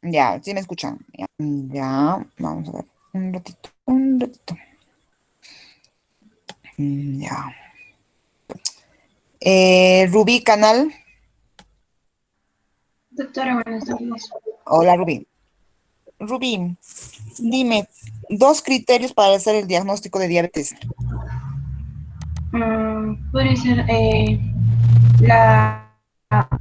Ya, sí me escuchan. Ya, ya, vamos a ver. Un ratito, un ratito. Ya. Rubí Canal. Doctora, buenas tardes. Hola, Rubí. Rubí, dime, dos criterios para hacer el diagnóstico de diabetes. Puede ser la... Ya.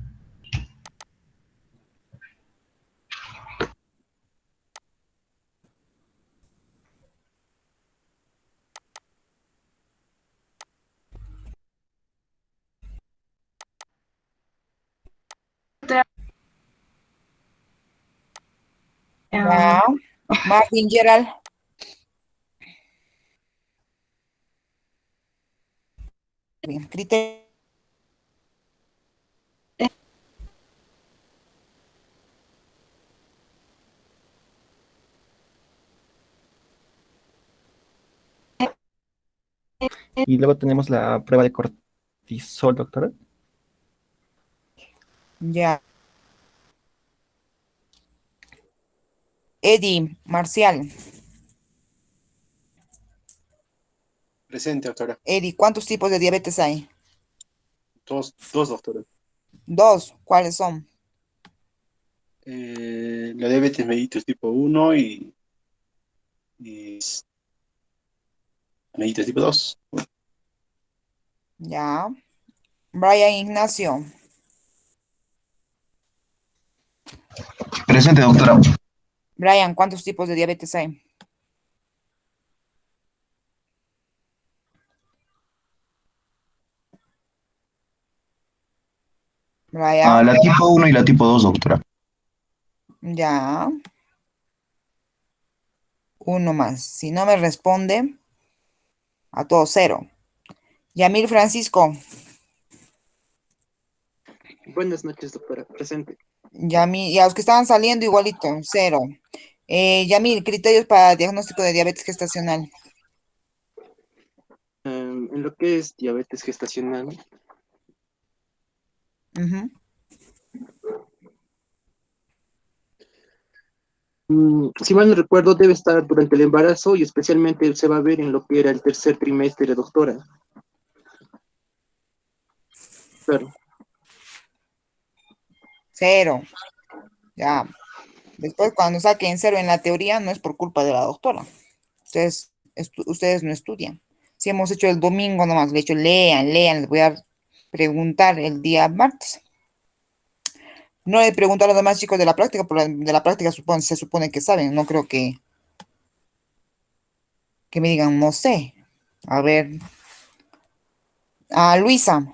Martin Gerald. Bien, criterio. Y luego tenemos la prueba de cortisol, doctora. Ya. Eddie Marcial. Presente, doctora. Eddie, ¿cuántos tipos de diabetes hay? Dos, doctora. Dos. ¿Cuáles son? La diabetes mellitus tipo uno y mellitus tipo 2. Ya. Brian Ignacio. Presente, doctora. Brian, ¿cuántos tipos de diabetes hay? Brian. La tipo uno y la tipo 2, doctora. Ya. Uno más. Si no me responde, a todo cero. Yamil Francisco. Buenas noches, doctora. Presente. Yamil, y a los que estaban saliendo igualito, cero. Yamil, criterios para diagnóstico de diabetes gestacional. En lo que es diabetes gestacional, Ujú. si mal no recuerdo, debe estar durante el embarazo y especialmente se va a ver en lo que era el tercer trimestre, doctora. Claro. Cero. Ya. Después, cuando saquen cero en la teoría, no es por culpa de la doctora. Ustedes no estudian. Si hemos hecho el domingo nomás, le he hecho lean, lean, les voy a preguntar el día martes. No le pregunto a los demás chicos de la práctica, porque de la práctica se supone que saben. No creo que me digan, no sé. A ver, a Luisa.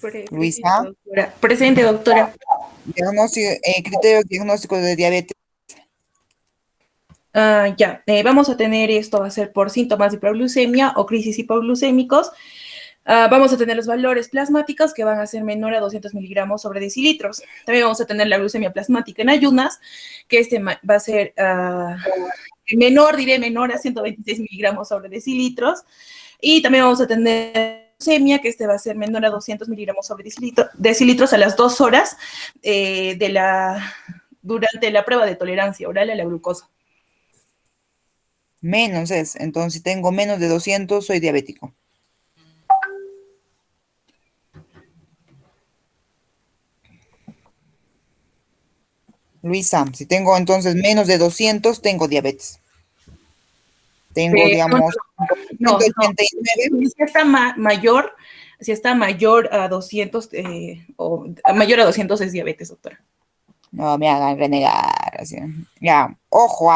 Presente, Luisa, doctora. Presente, doctora. criterios diagnósticos de diabetes. Ya, vamos a tener esto, va a ser por síntomas de hipoglucemia o crisis hipoglucémicos. Vamos a tener los valores plasmáticos que van a ser menor a 200 miligramos sobre decilitros. También vamos a tener la glucemia plasmática en ayunas, que va a ser menor, diré menor a 126 miligramos sobre decilitros. Y también vamos a tener glucemia, que va a ser menor a 200 miligramos sobre decilitros a las 2 horas durante la prueba de tolerancia oral a la glucosa. Menos es. Entonces, si tengo menos de 200, soy diabético. Luisa, si tengo entonces menos de 200, tengo diabetes. Tengo, No, digamos, no, no. 189. Si está mayor a 200 o mayor a 200 es diabetes, doctora. No me hagan renegar. Así. Ya, ojo,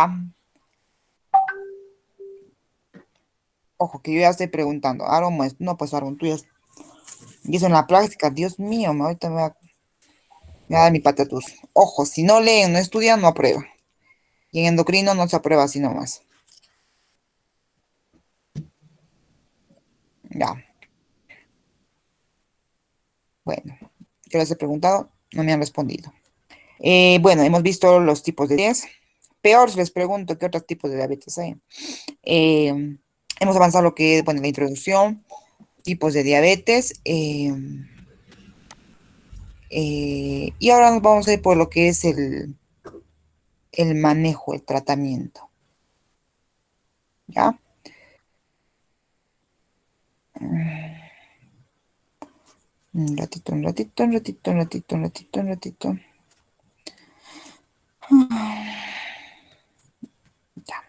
ojo, que yo ya estoy preguntando. Aaron, no, pues Aaron, tú ya. Y eso en la práctica, Dios mío, ahorita me va a dar mi patatús. Ojo, si no leen, no estudian, no aprueba. Y en endocrino no se aprueba así nomás. Ya, bueno, yo les he preguntado, no me han respondido. Bueno, hemos visto los tipos de diabetes. Peor, les pregunto qué otros tipos de diabetes hay. Hemos avanzado lo que es, bueno, la introducción, tipos de diabetes. Y ahora nos vamos a ir por lo que es el manejo, el tratamiento. ¿Ya? Un ratito, un ratito, un ratito, un ratito, un ratito, un ratito. Ya.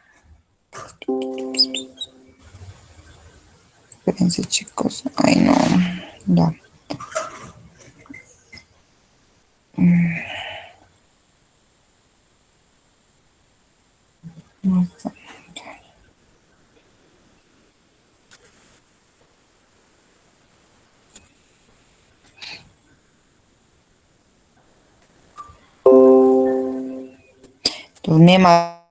Espérense, chicos. Ay, no. Ya. No está. Los memas.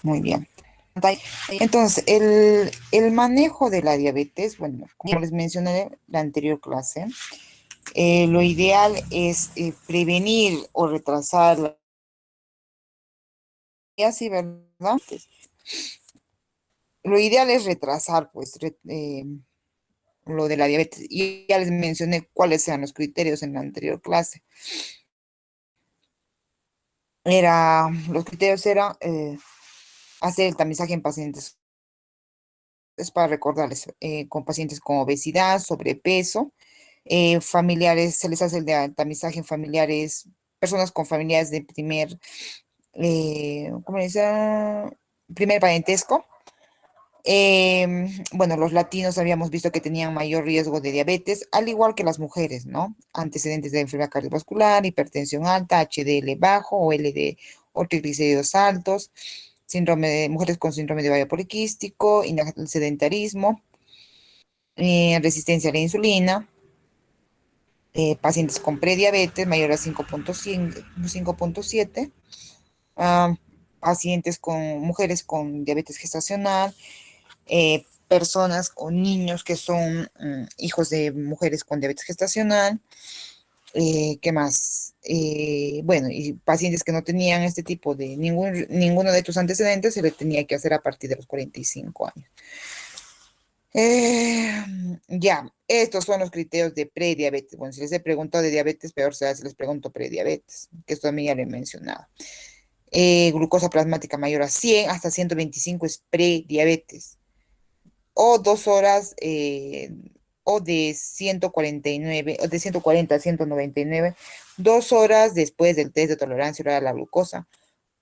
Muy bien. Entonces, el manejo de la diabetes, bueno, como les mencioné en la anterior clase, lo ideal es prevenir o retrasar así, ¿verdad? Lo ideal es retrasar, pues, lo de la diabetes. Y ya les mencioné cuáles eran los criterios en la anterior clase. Los criterios eran hacer el tamizaje en pacientes, es para recordarles, con pacientes con obesidad, sobrepeso, familiares, se les hace el tamizaje en familiares, personas con familiares de ¿cómo dice? Primer parentesco. Bueno, los latinos habíamos visto que tenían mayor riesgo de diabetes, al igual que las mujeres, ¿no? Antecedentes de enfermedad cardiovascular, hipertensión alta, HDL bajo o LD o triglicéridos altos, síndrome de mujeres con síndrome de ovario poliquístico, sedentarismo, resistencia a la insulina, pacientes con prediabetes mayor a 5.7, pacientes con mujeres con diabetes gestacional, personas o niños que son hijos de mujeres con diabetes gestacional, ¿qué más? Bueno, y pacientes que no tenían este tipo de ninguno de estos antecedentes se le tenía que hacer a partir de los 45 años. Ya, estos son los criterios de prediabetes. Bueno, si les he preguntado de diabetes, peor será si les pregunto prediabetes, que esto también ya lo he mencionado. Glucosa plasmática mayor a 100 hasta 125 es prediabetes. O 2 horas, o de 149, o de 140 a 199, 2 horas después del test de tolerancia oral a la glucosa,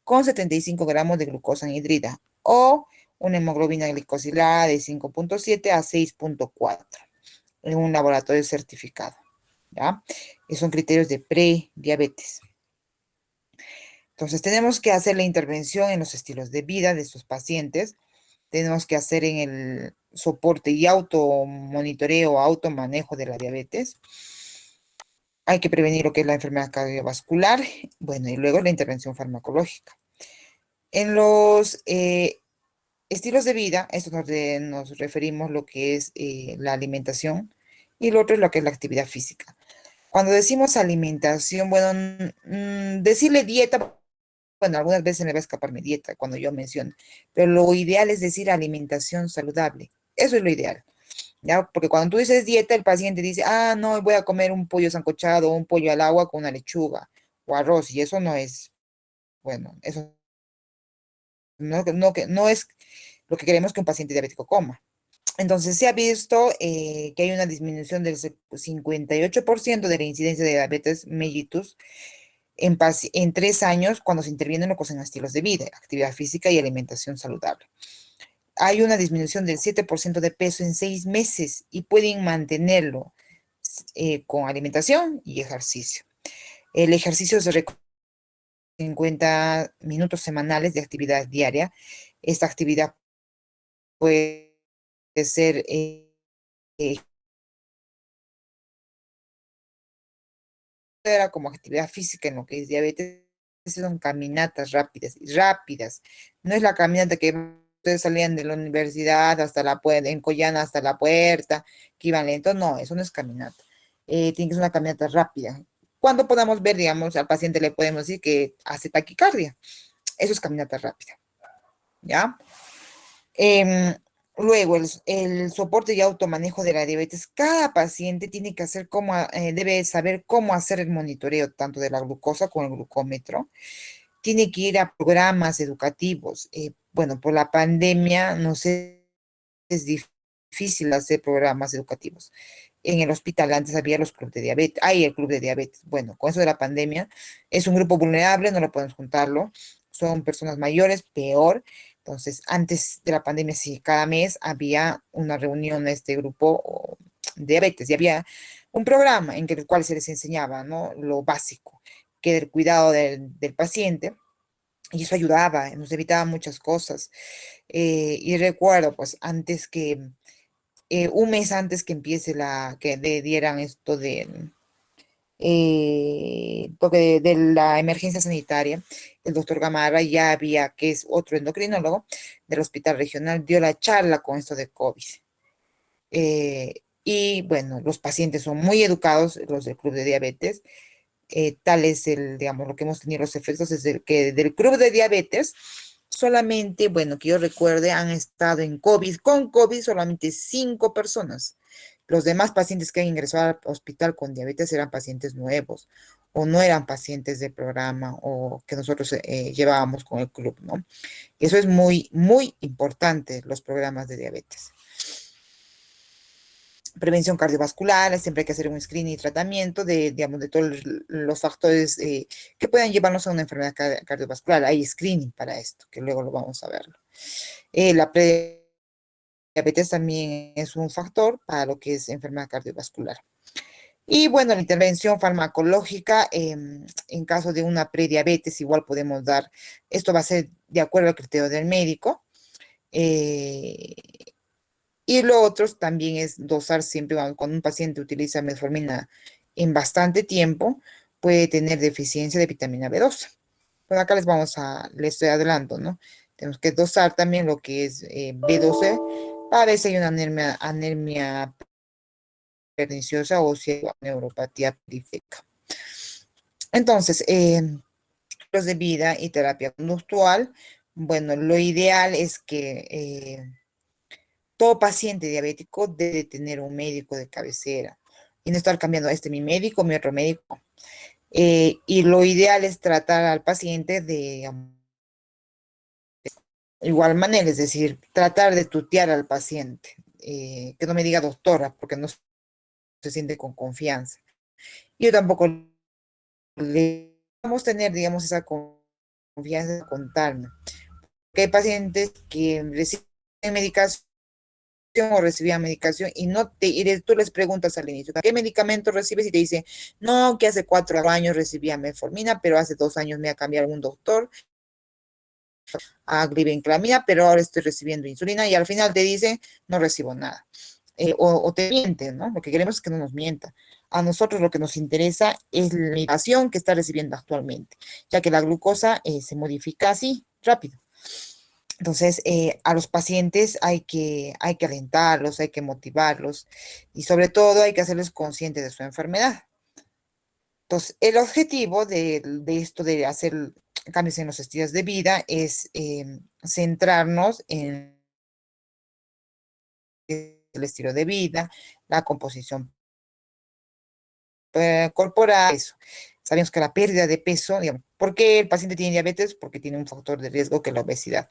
con 75 gramos de glucosa anhidrida, o una hemoglobina glicosilada de 5.7 a 6.4 en un laboratorio certificado, ¿ya? Y son criterios de prediabetes. Entonces, tenemos que hacer la intervención en los estilos de vida de estos pacientes, tenemos que hacer en el soporte y automonitoreo, automanejo de la diabetes. Hay que prevenir lo que es la enfermedad cardiovascular, bueno, y luego la intervención farmacológica. En los estilos de vida, esto nos referimos lo que es la alimentación y lo otro es lo que es la actividad física. Cuando decimos alimentación, bueno, decirle dieta, bueno, algunas veces me va a escapar mi dieta cuando yo menciono, pero lo ideal es decir alimentación saludable. Eso es lo ideal, ¿ya? Porque cuando tú dices dieta, el paciente dice, ah, no, voy a comer un pollo sancochado o un pollo al agua con una lechuga o arroz, y eso no es, bueno, eso no es lo que queremos que un paciente diabético coma. Entonces, se ha visto que hay una disminución del 58% de la incidencia de diabetes mellitus en 3 años cuando se intervienen lo que son estilos de vida, actividad física y alimentación saludable. Hay una disminución del 7% de peso en 6 meses y pueden mantenerlo con alimentación y ejercicio. El ejercicio se recomienda 50 minutos semanales de actividad diaria. Esta actividad puede ser como actividad física en lo que es diabetes son caminatas rápidas, rápidas. No es la caminata que ustedes salían de la universidad hasta la puerta, en Collana hasta la puerta, que iban lentos. No, eso no es caminata. Tiene que ser una caminata rápida. Cuando podamos ver, digamos, al paciente le podemos decir que hace taquicardia. Eso es caminata rápida. ¿Ya? Em, Luego, el soporte y automanejo de la diabetes. Cada paciente tiene que hacer debe saber cómo hacer el monitoreo tanto de la glucosa como el glucómetro. Tiene que ir a programas educativos. Bueno, por la pandemia, no sé, es difícil hacer programas educativos. En el hospital antes había los clubes de diabetes, hay el club de diabetes. Bueno, con eso de la pandemia, es un grupo vulnerable, no lo podemos juntarlo. Son personas mayores, peor. Entonces, antes de la pandemia, sí, cada mes había una reunión de este grupo de diabetes y había un programa en el cual se les enseñaba, ¿no? Lo básico, que era el cuidado del paciente. Y eso ayudaba, nos evitaba muchas cosas. Y recuerdo, pues, un mes antes que empiece que dieran esto de la emergencia sanitaria, el doctor Gamarra ya había, que es otro endocrinólogo del hospital regional, dio la charla con esto de COVID. Y bueno, los pacientes son muy educados, los del club de diabetes. Tal es digamos, lo que hemos tenido los efectos es que del club de diabetes, solamente, bueno, que yo recuerde, han estado con COVID solamente 5 personas. Los demás pacientes que han ingresado al hospital con diabetes eran pacientes nuevos o no eran pacientes del programa o que nosotros llevábamos con el club, ¿no? Y eso es muy, muy importante, los programas de diabetes. Prevención cardiovascular, siempre hay que hacer un screening y tratamiento digamos, de todos los factores que puedan llevarnos a una enfermedad cardiovascular. Hay screening para esto, que luego lo vamos a verlo. La prediabetes también es un factor para lo que es enfermedad cardiovascular. Y bueno, la intervención farmacológica, en caso de una prediabetes, igual podemos dar, esto va a ser de acuerdo al criterio del médico. Y lo otro también es dosar siempre, cuando un paciente utiliza metformina en bastante tiempo, puede tener deficiencia de vitamina B12. Pues acá les estoy adelantando, ¿no? Tenemos que dosar también lo que es B12 para ver si hay una anemia perniciosa o si hay neuropatía periférica. Entonces, los de vida y terapia conductual, bueno, lo ideal es que todo paciente diabético debe tener un médico de cabecera y no estar cambiando mi médico, mi otro médico. Y lo ideal es tratar al paciente de igual manera, es decir, tratar de tutear al paciente, que no me diga doctora, porque no se siente con confianza. Yo tampoco le vamos a tener, digamos, esa confianza de contarme. Porque hay pacientes que reciben medicación o recibían medicación y tú les preguntas al inicio, ¿qué medicamento recibes? Y te dice, no, que hace 4 años recibía metformina, pero hace 2 años me ha cambiado algún doctor a glibenclamida, pero ahora estoy recibiendo insulina y al final te dice, no recibo nada. O te mienten, ¿no? Lo que queremos es que no nos mienta. A nosotros lo que nos interesa es la medicación que está recibiendo actualmente, ya que la glucosa se modifica así, rápido. Entonces, a los pacientes hay que alentarlos, hay que motivarlos y sobre todo hay que hacerles conscientes de su enfermedad. Entonces, el objetivo de esto de hacer cambios en los estilos de vida es centrarnos en el estilo de vida, la composición corporal, eso. Sabemos que la pérdida de peso, digamos, ¿por qué el paciente tiene diabetes? Porque tiene un factor de riesgo que es la obesidad.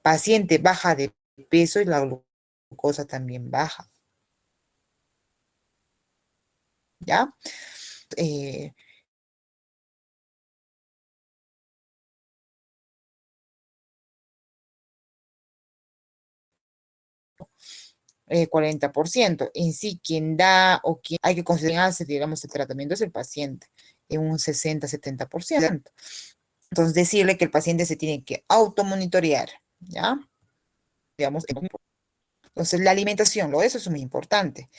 Paciente baja de peso y la glucosa también baja. ¿Ya? 40%. En sí, quien da o quien hay que considerarse, digamos, el tratamiento es el paciente, en un 60-70%. Entonces, decirle que el paciente se tiene que automonitorear, ¿ya? Digamos, entonces, la alimentación, eso es muy importante.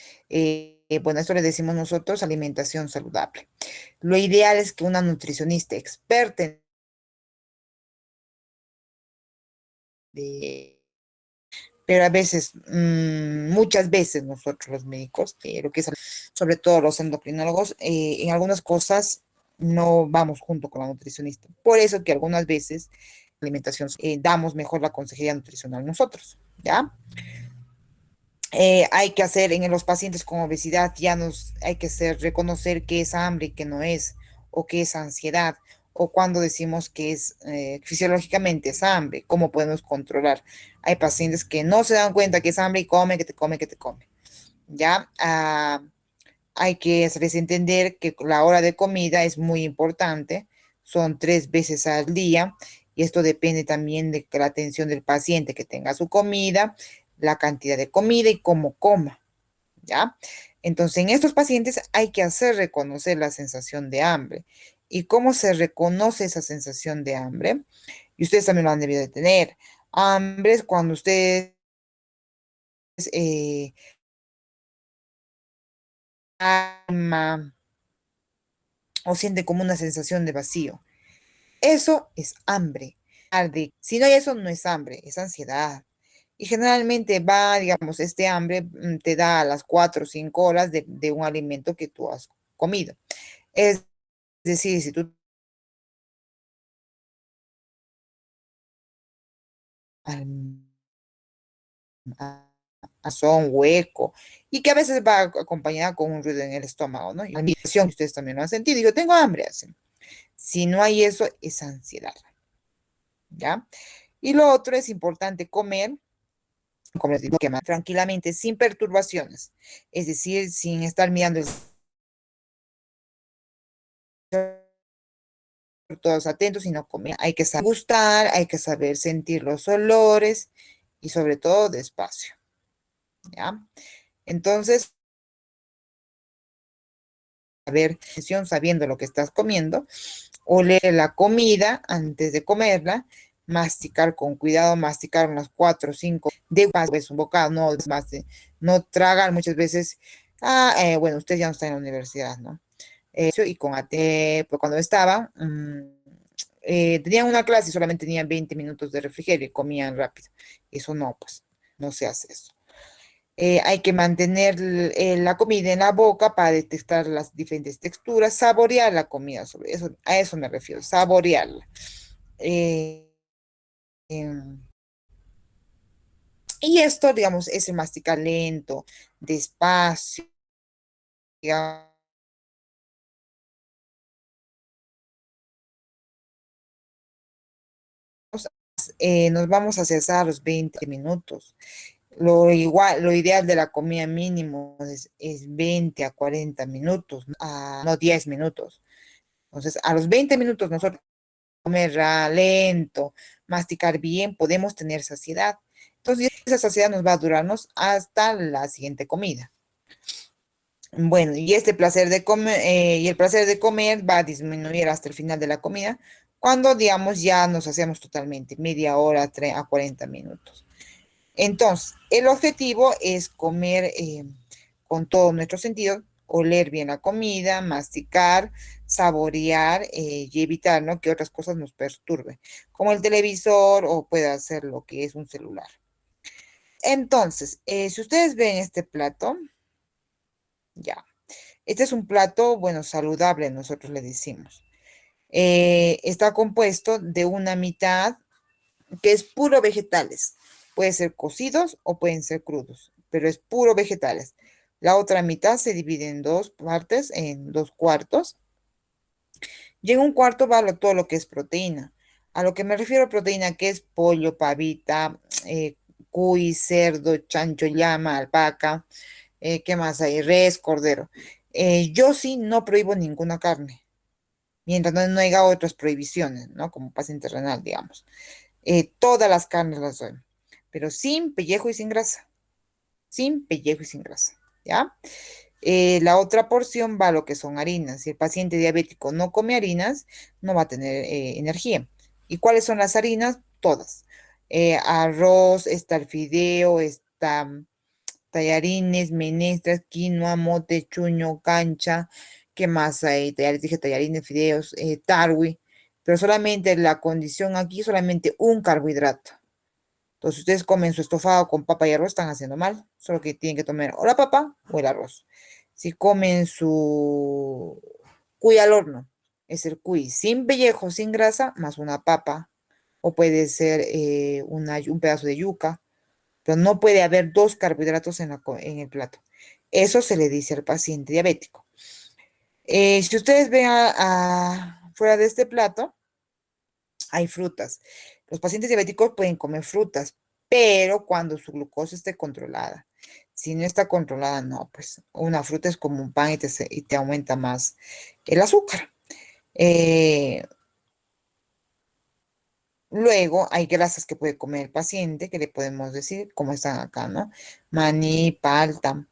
Bueno, esto le decimos nosotros, alimentación saludable. Lo ideal es que una nutricionista experta en pero a veces, muchas veces nosotros los médicos, lo que es, sobre todo los endocrinólogos, en algunas cosas no vamos junto con la nutricionista. Por eso que algunas veces alimentación, damos mejor la consejería nutricional nosotros, ¿ya? Hay que hacer en los pacientes con obesidad, hay que reconocer qué es hambre y qué no es, o qué es ansiedad, o cuando decimos que es fisiológicamente es hambre, cómo podemos controlar. Hay pacientes que no se dan cuenta que es hambre y come, que te come, que te come. ¿Ya? Hay que hacerles entender que la hora de comida es muy importante, son 3 veces al día, y esto depende también de la atención del paciente, que tenga su comida, la cantidad de comida y cómo coma, ¿ya? Entonces, en estos pacientes hay que hacer reconocer la sensación de hambre. ¿Y cómo se reconoce esa sensación de hambre? Y ustedes también lo han debido de tener. Hambre es cuando ustedes o sienten como una sensación de vacío. Eso es hambre. Si no hay eso, no es hambre, es ansiedad. Y generalmente va, digamos, este hambre te da a las 4 o 5 horas de un alimento que tú has comido. Es decir, si tú son hueco y que a veces va acompañada con un ruido en el estómago, ¿no? Y la migración, ustedes también lo han sentido. Digo, tengo hambre, así. Si no hay eso, es ansiedad, ¿ya? Y lo otro es importante comer, como les digo, tranquilamente, sin perturbaciones, es decir, sin estar mirando todos atentos, sino comer. Hay que saber gustar, hay que saber sentir los olores y sobre todo despacio, ¿ya? Entonces, sabiendo lo que estás comiendo, oler la comida antes de comerla, masticar con cuidado, masticar unas 4 o 5 de más un bocado, no más no tragar muchas veces. Bueno, usted ya no está en la universidad, ¿no? Y con pues cuando estaba, tenían una clase y solamente tenían 20 minutos de refrigerio y comían rápido. Eso no, pues, no se hace eso. Hay que mantener la comida en la boca para detectar las diferentes texturas, saborear la comida, sobre eso, a eso me refiero, saborearla. Eh, em, y esto, digamos, es el masticar lento, despacio, digamos, nos vamos a cesar a los 20 minutos. Lo ideal de la comida mínimo es 20 a 40 minutos, no 10 minutos. Entonces, a los 20 minutos nosotros comer lento, masticar bien, podemos tener saciedad. Entonces, esa saciedad nos va a durarnos hasta la siguiente comida. Bueno, y este placer de comer, y el placer de comer va a disminuir hasta el final de la comida, cuando, digamos, ya nos hacemos totalmente, media hora a 40 minutos. Entonces, el objetivo es comer con todos nuestros sentidos, oler bien la comida, masticar, saborear y evitar, ¿no?, que otras cosas nos perturben, como el televisor o puede hacer lo que es un celular. Entonces, si ustedes ven este plato, ya, este es un plato, bueno, saludable, nosotros le decimos. Está compuesto de una mitad que es puro vegetales. Puede ser cocidos o pueden ser crudos, pero es puro vegetales. La otra mitad se divide en 2 partes, en 2 cuartos. Y en un cuarto va todo lo que es proteína. A lo que me refiero a proteína, que es pollo, pavita, cuy, cerdo, chancho, llama, alpaca, ¿qué más hay? Res, cordero. Yo sí no prohíbo ninguna carne, mientras no haya otras prohibiciones, ¿no? Como paciente renal, digamos. Todas las carnes las doy, pero sin pellejo y sin grasa. Sin pellejo y sin grasa, ¿ya? La otra porción va a lo que son harinas. Si el paciente diabético no come harinas, no va a tener energía. ¿Y cuáles son las harinas? Todas. Arroz, está el fideo, está tallarines, menestras, quinoa, mote, chuño, cancha. ¿Qué más hay? Ya les dije tallarines, fideos, tarwi. Pero solamente la condición aquí, solamente un carbohidrato. Entonces, ustedes comen su estofado con papa y arroz, están haciendo mal. Solo que tienen que tomar o la papa o el arroz. Si comen su cuy al horno, es el cuy sin pellejo, sin grasa, más una papa. O puede ser un pedazo de yuca. Pero no puede haber dos carbohidratos en el plato. Eso se le dice al paciente diabético. Si ustedes ven fuera de este plato, hay frutas. Los pacientes diabéticos pueden comer frutas, pero cuando su glucosa esté controlada. Si no está controlada, no, pues una fruta es como un pan y te aumenta más el azúcar. Luego hay grasas que puede comer el paciente, que le podemos decir, como están acá, ¿no? Maní, palta,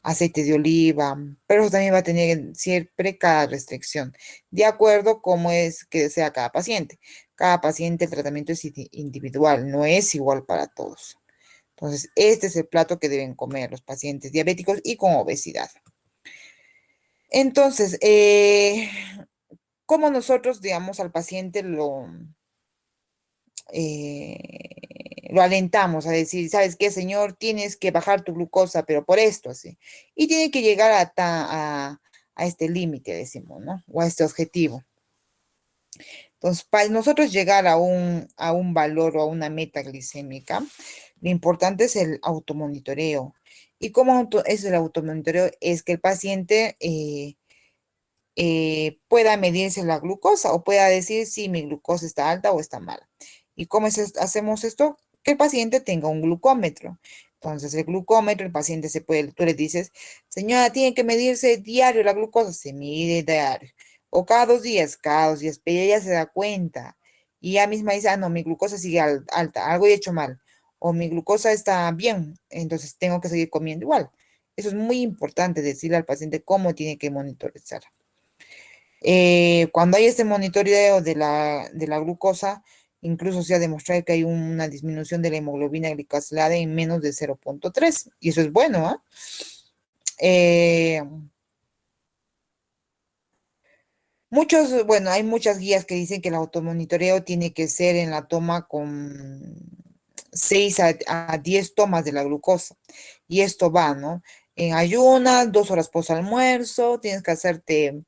aceite de oliva, pero eso también va a tener siempre cada restricción, de acuerdo cómo es que sea cada paciente. Cada paciente el tratamiento es individual, no es igual para todos. Entonces, este es el plato que deben comer los pacientes diabéticos y con obesidad. Entonces, ¿cómo nosotros, digamos, al paciente lo alentamos a decir, ¿sabes qué, señor? Tienes que bajar tu glucosa, pero por esto, así. Y tiene que llegar a este límite, decimos, ¿no? O a este objetivo. Entonces, para nosotros llegar a un valor o a una meta glicémica, lo importante es el automonitoreo. ¿Y cómo es el automonitoreo? Es que el paciente pueda medirse la glucosa o pueda decir si mi glucosa está alta o está mala. ¿Y cómo hacemos esto? Que el paciente tenga un glucómetro. Entonces, el glucómetro, el paciente tú le dices, señora, tiene que medirse diario la glucosa, se mide diario. O cada 2 días, pero ella se da cuenta. Y ella misma dice, no, mi glucosa sigue alta, algo he hecho mal. O mi glucosa está bien, entonces tengo que seguir comiendo igual. Eso es muy importante decirle al paciente cómo tiene que monitorizar. Cuando hay este monitoreo de la glucosa, incluso se ha demostrado que hay una disminución de la hemoglobina glicosilada en menos de 0,3, y eso es bueno, ¿ah? Eh, hay muchas guías que dicen que el automonitoreo tiene que ser en la toma con 6 a 10 tomas de la glucosa. Y esto va, ¿no? En ayunas, 2 horas post almuerzo, tienes que hacerte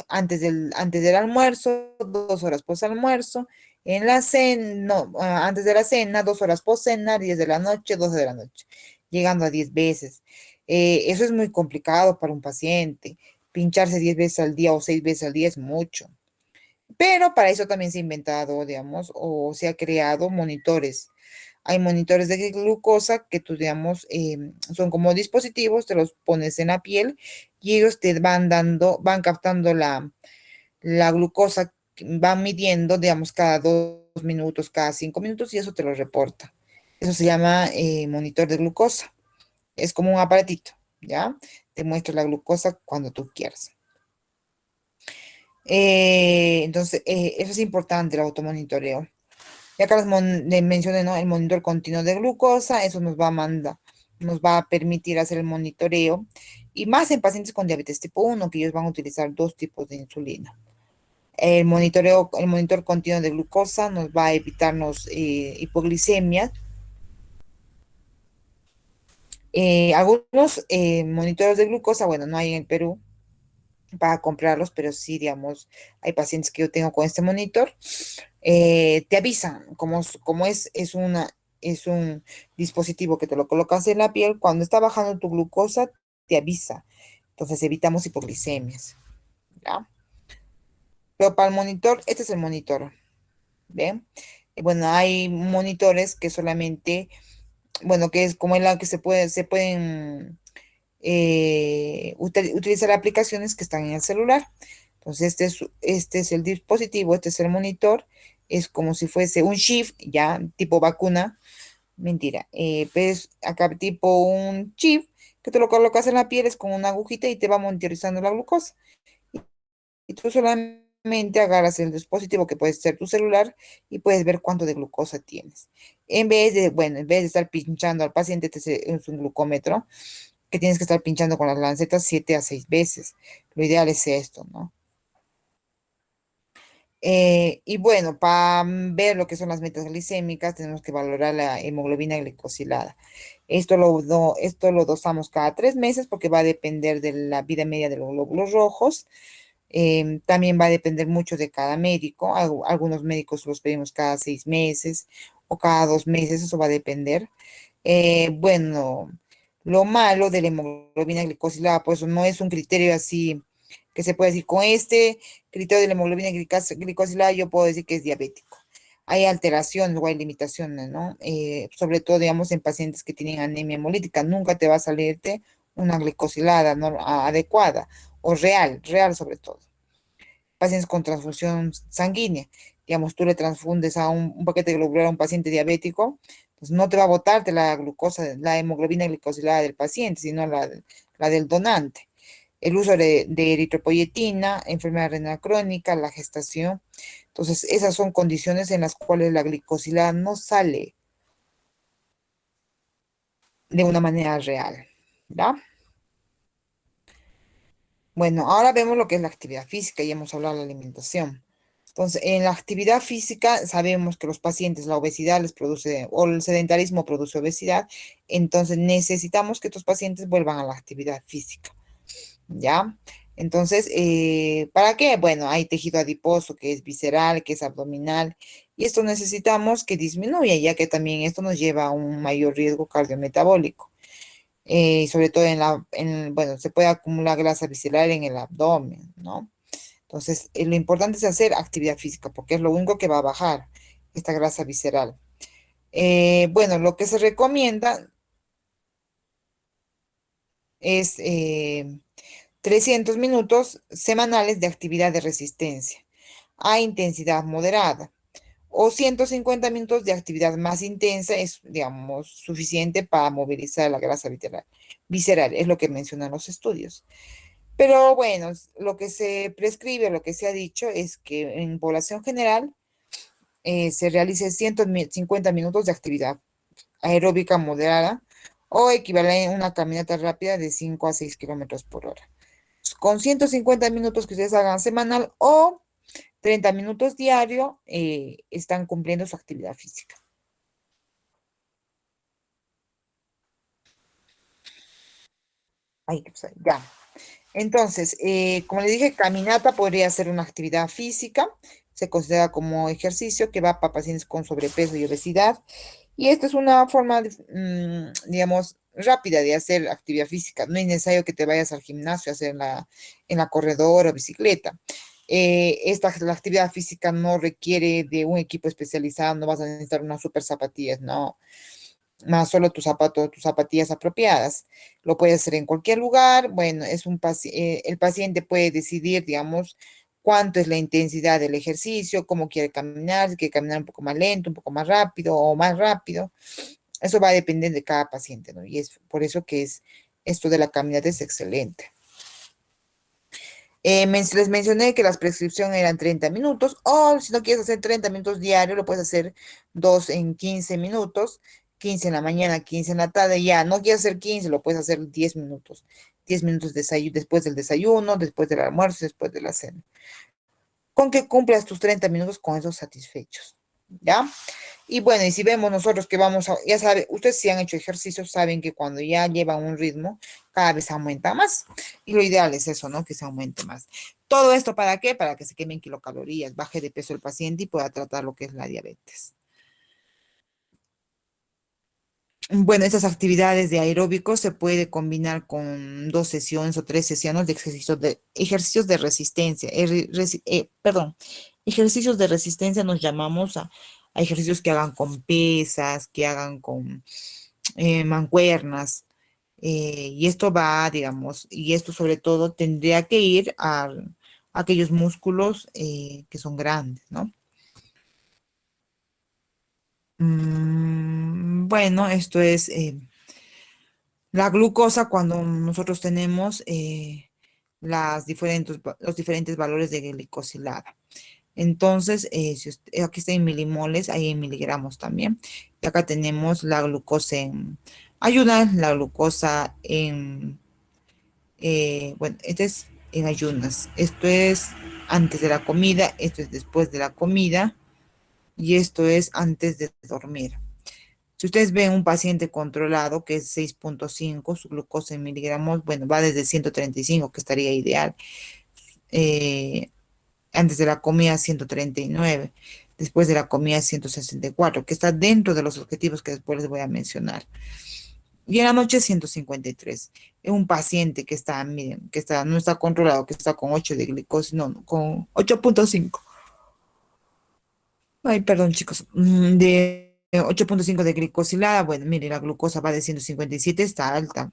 antes del almuerzo, 2 horas post almuerzo. En la cena, no, antes de la cena, 2 horas post cena, 10 de la noche, 12 de la noche, llegando a 10 veces. Eso es muy complicado para un paciente. Pincharse 10 veces al día o 6 veces al día es mucho. Pero para eso también se ha inventado, digamos, o se ha creado monitores. Hay monitores de glucosa que tú, digamos, son como dispositivos, te los pones en la piel y ellos te van captando la glucosa, van midiendo, digamos, cada 2 minutos, cada 5 minutos y eso te lo reporta. Eso se llama monitor de glucosa. Es como un aparatito, ¿ya? Te muestra la glucosa cuando tú quieras. Entonces, eso es importante, el automonitoreo. Y acá les mencioné, ¿no? El monitor continuo de glucosa, eso nos va a permitir hacer el monitoreo. Y más en pacientes con diabetes tipo 1, que ellos van a utilizar 2 tipos de insulina. El monitor continuo de glucosa nos va a evitarnos hipoglicemia. Algunos monitores de glucosa, bueno, no hay en el Perú para comprarlos, pero sí, digamos, hay pacientes que yo tengo con este monitor, te avisan, como es un dispositivo que te lo colocas en la piel, cuando está bajando tu glucosa, te avisa. Entonces evitamos hipoglicemias, ¿ya? Pero para el monitor, este es el monitor, ¿ven? Bueno, hay monitores que solamente, bueno, que es como el que se pueden utilizar aplicaciones que están en el celular. Entonces, este es el dispositivo, este es el monitor, es como si fuese un chip, ya, tipo vacuna, mentira, pues acá tipo un chip que te lo colocas en la piel, es con una agujita y te va monitorizando la glucosa. Y tú solamente agarras el dispositivo que puede ser tu celular y puedes ver cuánto de glucosa tienes. En vez de estar pinchando al paciente, este es un glucómetro que tienes que estar pinchando con las lancetas 7 a 6 veces. Lo ideal es esto, ¿no? Y bueno, para ver lo que son las metas glicémicas, tenemos que valorar la hemoglobina glicosilada. Esto lo dosamos cada 3 meses porque va a depender de la vida media de los glóbulos rojos. También va a depender mucho de cada médico. Algunos médicos los pedimos cada 6 meses o cada 2 meses, eso va a depender. Bueno, lo malo de la hemoglobina glicosilada, pues no es un criterio así que se puede decir, con este criterio de la hemoglobina glicosilada yo puedo decir que es diabético. Hay alteraciones o hay limitaciones, ¿no? Sobre todo, digamos, en pacientes que tienen anemia hemolítica, nunca te va a salirte una glicosilada adecuada o real sobre todo. Pacientes con transfusión sanguínea, digamos, tú le transfundes a un paquete globular a un paciente diabético, pues no te va a botarte la glucosa, la hemoglobina glicosilada del paciente, sino la del donante. El uso de eritropoyetina, enfermedad renal crónica, la gestación. Entonces, esas son condiciones en las cuales la glicosilada no sale de una manera real, ¿ya? Bueno, ahora vemos lo que es la actividad física, ya hemos hablado de la alimentación. Entonces, en la actividad física sabemos que los pacientes la obesidad les produce, o el sedentarismo produce obesidad, entonces necesitamos que estos pacientes vuelvan a la actividad física, ¿ya? Entonces, ¿para qué? Bueno, hay tejido adiposo que es visceral, que es abdominal, y esto necesitamos que disminuya, ya que también esto nos lleva a un mayor riesgo cardiometabólico. Sobre todo bueno, se puede acumular grasa visceral en el abdomen, ¿no? Entonces, lo importante es hacer actividad física, porque es lo único que va a bajar esta grasa visceral. Bueno, lo que se recomienda es 300 minutos semanales de actividad de resistencia a intensidad moderada o 150 minutos de actividad más intensa es, digamos, suficiente para movilizar la grasa visceral, es lo que mencionan los estudios. Pero bueno, lo que se prescribe, lo que se ha dicho es que en población general se realice 150 minutos de actividad aeróbica moderada o equivalente a una caminata rápida de 5 a 6 kilómetros por hora. Con 150 minutos que ustedes hagan semanal o 30 minutos diario, están cumpliendo su actividad física. Ahí, pues, ya. Entonces, como le dije, caminata podría ser una actividad física, se considera como ejercicio que va para pacientes con sobrepeso y obesidad. Y esta es una forma, digamos, rápida de hacer actividad física. No es necesario que te vayas al gimnasio a hacer en la corredora o bicicleta. La actividad física no requiere de un equipo especializado, no vas a necesitar unas super zapatillas, no, más solo tus zapatos, tus zapatillas apropiadas. Lo puedes hacer en cualquier lugar. Bueno, el paciente puede decidir, digamos, cuánto es la intensidad del ejercicio, cómo quiere caminar, si quiere caminar un poco más lento, un poco más rápido o más rápido. Eso va a depender de cada paciente, ¿no? Y es por eso que esto de la caminata es excelente. Les mencioné que las prescripciones eran 30 minutos, o si no quieres hacer 30 minutos diarios, lo puedes hacer 2 en 15 minutos, 15 en la mañana, 15 en la tarde, ya, no quieres hacer 15, lo puedes hacer 10 minutos, 10 minutos después del desayuno, después del almuerzo, después de la cena. Con que cumplas tus 30 minutos con esos satisfechos, ¿ya? Y bueno, y si vemos nosotros que ya saben, ustedes si han hecho ejercicios, saben que cuando ya llevan un ritmo, cada vez aumenta más. Y lo ideal es eso, ¿no? Que se aumente más. ¿Todo esto para qué? Para que se quemen kilocalorías, baje de peso el paciente y pueda tratar lo que es la diabetes. Bueno, esas actividades de aeróbicos se puede combinar con 2 sesiones o 3 sesiones de ejercicios de resistencia. Perdón, ejercicios de resistencia nos llamamos a ejercicios que hagan con pesas, que hagan con mancuernas. Y esto va, digamos, y esto sobre todo tendría que ir a aquellos músculos que son grandes, ¿no? Bueno, esto es la glucosa cuando nosotros tenemos los diferentes valores de glicosilada. Entonces, aquí está en milimoles, ahí en miligramos también. Y acá tenemos la glucosa en ayuda, la glucosa en, bueno, este es en ayunas. Esto es antes de la comida, esto es después de la comida y esto es antes de dormir. Si ustedes ven un paciente controlado que es 6.5, su glucosa en miligramos, bueno, va desde 135, que estaría ideal. Antes de la comida 139, después de la comida 164, que está dentro de los objetivos que después les voy a mencionar. Y en la noche 153. Es un paciente que está, miren, que está, no está controlado, que está con 8 de glucosa, no, con 8.5. Ay, perdón, chicos. De 8.5 de glicosilada, bueno, mire, la glucosa va de 157, está alta.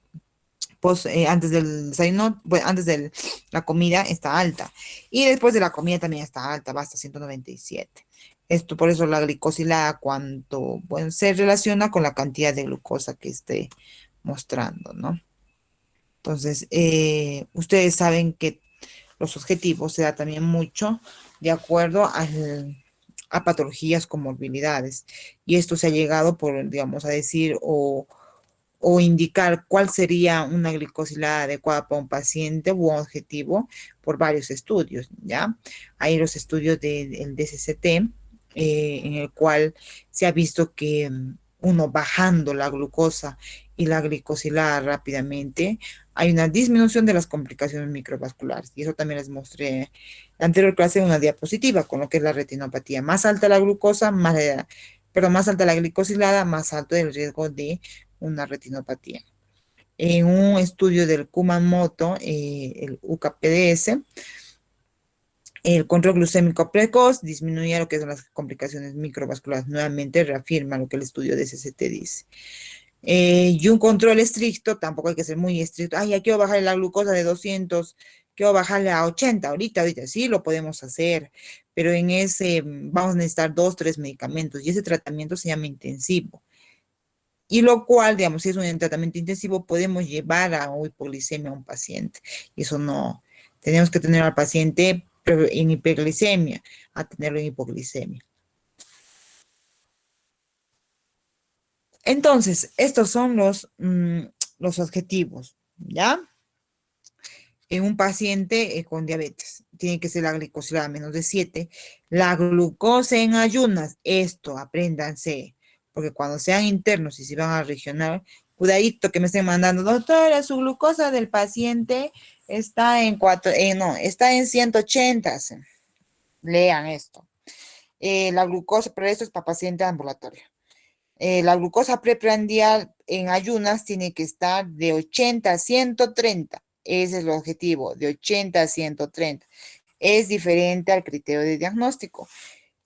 Antes del desayuno, bueno, antes de la comida está alta. Y después de la comida también está alta, va hasta 197. Esto, por eso la glicosilada, bueno, se relaciona con la cantidad de glucosa que esté mostrando, ¿no? Entonces, ustedes saben que los objetivos se da también mucho de acuerdo a patologías con morbilidades. Y esto se ha llegado por, digamos, a decir o indicar cuál sería una glicosilada adecuada para un paciente u un objetivo por varios estudios, ¿ya? Hay los estudios del DSCT, en el cual se ha visto que uno bajando la glucosa y la glicosilada rápidamente, hay una disminución de las complicaciones microvasculares. Y eso también les mostré en la anterior clase en una diapositiva, con lo que es la retinopatía. Más alta la glucosa, más alta la glicosilada, más alto el riesgo de una retinopatía. En un estudio del Kumamoto, el UKPDS, el control glucémico precoz disminuye lo que son las complicaciones microvasculares. Nuevamente reafirma lo que el estudio de SCT dice. Y un control estricto, tampoco hay que ser muy estricto. Ay, ya quiero bajarle la glucosa de 200, quiero bajarle a 80. Ahorita sí lo podemos hacer, pero en ese vamos a necesitar 2, 3 medicamentos y ese tratamiento se llama intensivo. Y lo cual, digamos, si es un tratamiento intensivo, podemos llevar a hipoglicemia a un paciente. Y eso no, tenemos que tener al paciente en hiperglicemia, a tenerlo en hipoglicemia. Entonces, estos son los objetivos, ¿ya? En un paciente con diabetes, tiene que ser la glicosilada menos de 7. La glucosa en ayunas, esto, apréndanse, porque cuando sean internos y si van a regional, cuidadito que me estén mandando, doctora, su glucosa del paciente está en está en 180. Lean esto. La glucosa, pero esto es para paciente ambulatorio. La glucosa preprandial en ayunas tiene que estar de 80 a 130. Ese es el objetivo, de 80 a 130. Es diferente al criterio de diagnóstico.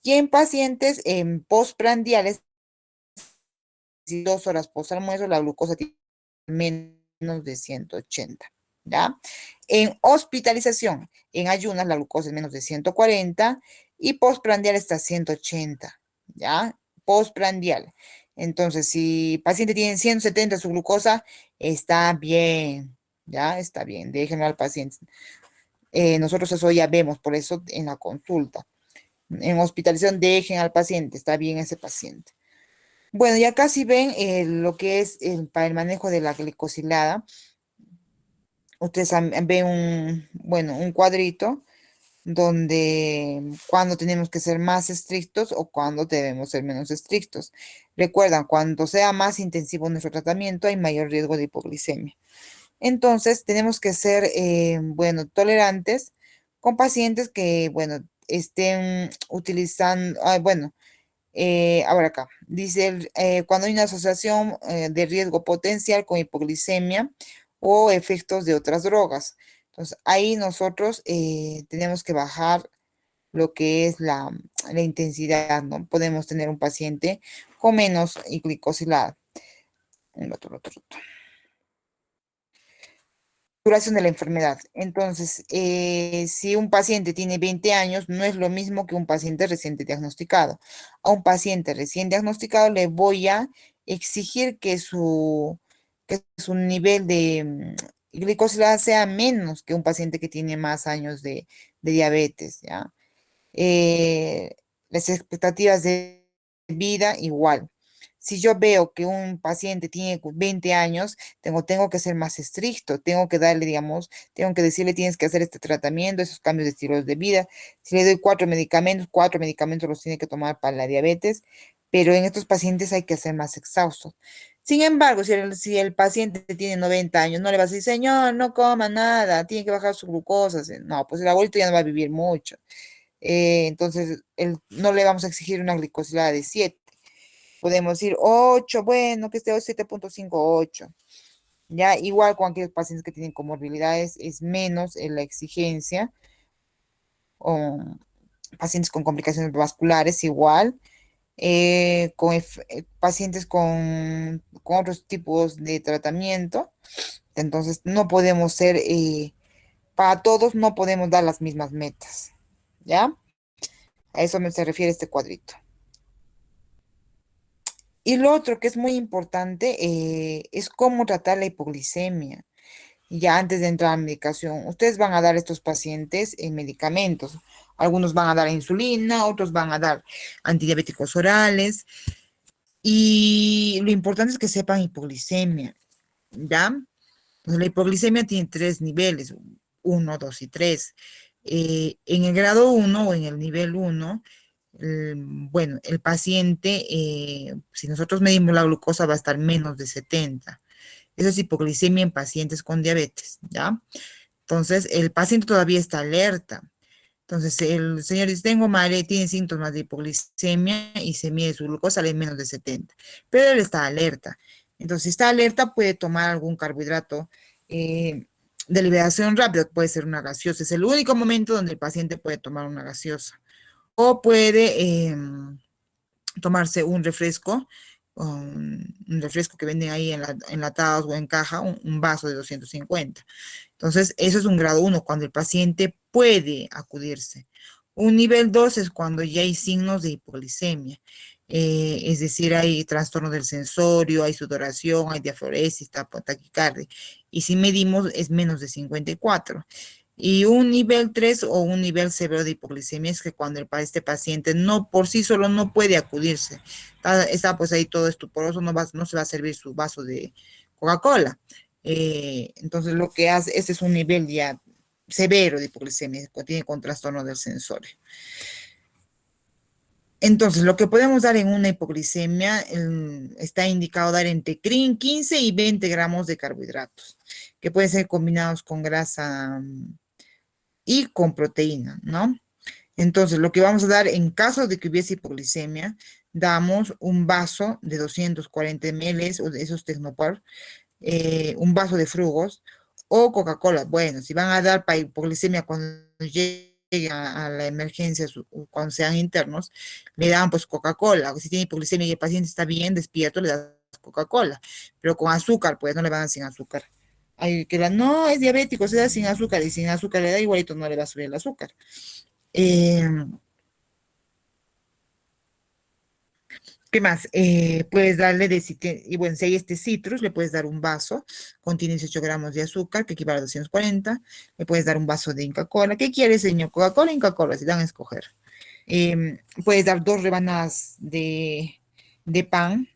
Y en pacientes postprandiales, 2 horas post almuerzo, la glucosa tiene menos de 180. ¿Ya? En hospitalización, en ayunas, la glucosa es menos de 140 y postprandial está a 180. ¿Ya? Postprandial. Entonces, si el paciente tiene 170 su glucosa, está bien, ya está bien, déjenlo al paciente. Nosotros eso ya vemos, por eso en la consulta. En hospitalización dejen al paciente, está bien ese paciente. Bueno, ya casi ven lo que es para el manejo de la glicosilada. Ustedes ven un cuadrito donde cuando tenemos que ser más estrictos o cuando debemos ser menos estrictos. Recuerdan, cuando sea más intensivo nuestro tratamiento hay mayor riesgo de hipoglicemia. Entonces, tenemos que ser, tolerantes con pacientes que, estén utilizando, ahora acá, dice, cuando hay una asociación de riesgo potencial con hipoglicemia o efectos de otras drogas. Entonces, ahí nosotros tenemos que bajar lo que es la intensidad, ¿no? Podemos tener un paciente con menos glicosilada. Duración de la enfermedad. Entonces, si un paciente tiene 20 años, no es lo mismo que un paciente reciente diagnosticado. A un paciente recién diagnosticado le voy a exigir que su nivel de glicosilada sea menos que un paciente que tiene más años de diabetes, ¿ya? Las expectativas de vida igual. si yo veo que un paciente tiene 20 años, tengo que ser más estricto, tengo que darle, digamos, tengo que decirle tienes que hacer este tratamiento, esos cambios de estilos de vida. Si le doy 4 medicamentos los tiene que tomar para la diabetes, pero en estos pacientes hay que ser más exhaustos. Sin embargo, si el paciente tiene 90 años, no le vas a decir, señor, no coma nada, tiene que bajar su glucosa. No, pues el abuelito ya no va a vivir mucho. Entonces, no le vamos a exigir una glicosilada de 7. Podemos decir 8, bueno, que esté 7,58. Ya, igual con aquellos pacientes que tienen comorbilidades, es menos la exigencia. O pacientes con complicaciones vasculares, igual. Pacientes con otros tipos de tratamiento. Entonces, no podemos para todos no podemos dar las mismas metas. ¿Ya? A eso se refiere este cuadrito. Y lo otro que es muy importante es cómo tratar la hipoglicemia. Ya antes de entrar a medicación, ustedes van a dar a estos pacientes medicamentos. Algunos van a dar insulina, otros van a dar antidiabéticos orales. Y lo importante es que sepan hipoglicemia, ¿ya? Pues la hipoglicemia tiene 3 niveles, 1, 2 y 3. En el grado 1 o en el nivel 1, bueno, el paciente, si nosotros medimos la glucosa, va a estar menos de 70. Eso es hipoglicemia en pacientes con diabetes, ¿ya? Entonces, el paciente todavía está alerta. Entonces, el señor dice, tiene síntomas de hipoglicemia y se mide su glucosa, sale menos de 70. Pero él está alerta. Entonces, si está alerta, puede tomar algún carbohidrato de liberación rápida, puede ser una gaseosa. Es el único momento donde el paciente puede tomar una gaseosa. O puede tomarse un refresco que venden ahí enlatados o en caja, un vaso de 250. Entonces, eso es un grado 1, cuando el paciente puede acudirse. Un nivel 2 es cuando ya hay signos de hipoglicemia. Es decir, hay trastorno del sensorio, hay sudoración, hay diaforesis, taquicardia. Y si medimos, es menos de 54. Y un nivel 3 o un nivel severo de hipoglicemia es que cuando este paciente por sí solo no puede acudirse, está pues ahí todo estuporoso, no se va a servir su vaso de Coca-Cola. Entonces lo que hace, este es un nivel ya severo de hipoglicemia, que tiene con trastorno del sensorio. Entonces, lo que podemos dar en una hipoglicemia está indicado dar entre 15 y 20 gramos de carbohidratos, que pueden ser combinados con grasa y con proteína, ¿no? Entonces, lo que vamos a dar en caso de que hubiese hipoglicemia, damos un vaso de 240 ml, o de esos Tecnopar, un vaso de frugos o Coca-Cola. Bueno, si van a dar para hipoglicemia cuando llegue a la emergencia, cuando sean internos, le dan pues Coca-Cola. O si tiene hipoglicemia y el paciente está bien despierto, le das Coca-Cola. Pero con azúcar, pues no le van a dar sin azúcar. Hay que no, es diabético, se da sin azúcar, y sin azúcar le da igualito, no le va a subir el azúcar. ¿Qué más? Puedes darle y bueno, si hay citrus, le puedes dar un vaso, contiene 18 gramos de azúcar, que equivale a 240, le puedes dar un vaso de Inca Kola. ¿Qué quieres, señor? ¿Coca-Cola o Inca Kola? Si dan a escoger. Puedes dar 2 rebanadas de pan,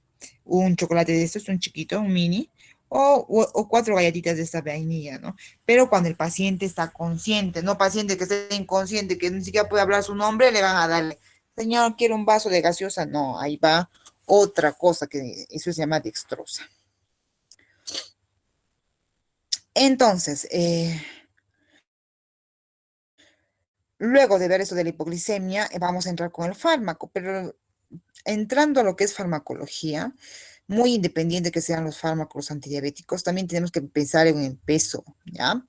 un chocolate de estos, un chiquito, un mini, o 4 galletitas de esta vainilla, ¿no? Pero cuando el paciente está consciente, no paciente que esté inconsciente, que ni siquiera puede hablar su nombre, le van a darle, señor, quiero un vaso de gaseosa. No, ahí va otra cosa, que eso se llama dextrosa. Entonces, luego de ver eso de la hipoglicemia, vamos a entrar con el fármaco, pero entrando a lo que es farmacología, muy independiente que sean los fármacos antidiabéticos, también tenemos que pensar en el peso, ¿ya?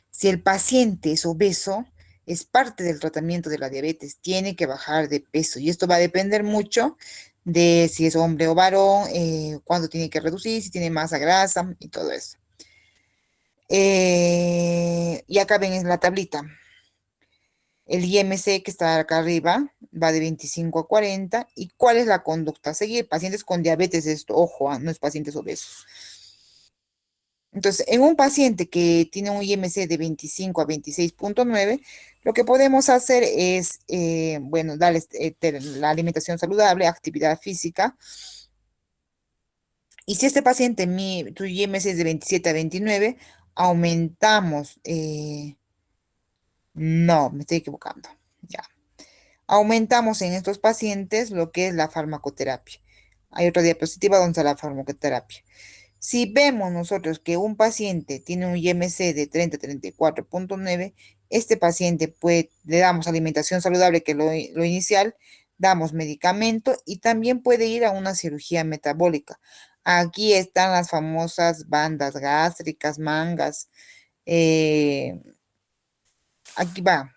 Si el paciente es obeso, es parte del tratamiento de la diabetes, tiene que bajar de peso, y esto va a depender mucho de si es hombre o varón, cuándo tiene que reducir, si tiene masa grasa y todo eso. Y acá ven en la tablita. El IMC que está acá arriba va de 25 a 40. ¿Y cuál es la conducta a seguir? Pacientes con diabetes, esto, ojo, no es pacientes obesos. Entonces, en un paciente que tiene un IMC de 25 a 26,9, lo que podemos hacer es, bueno, darles la alimentación saludable, actividad física, Y si este paciente, tu IMC es de 27 a 29, aumentamos, no, me estoy equivocando, ya. Aumentamos en estos pacientes lo que es la farmacoterapia. Hay otra diapositiva donde está la farmacoterapia. Si vemos nosotros que un paciente tiene un IMC de 30 a 34.9, este paciente le damos alimentación saludable, que es lo inicial, damos medicamento y también puede ir a una cirugía metabólica. Aquí están las famosas bandas gástricas, mangas. Aquí va.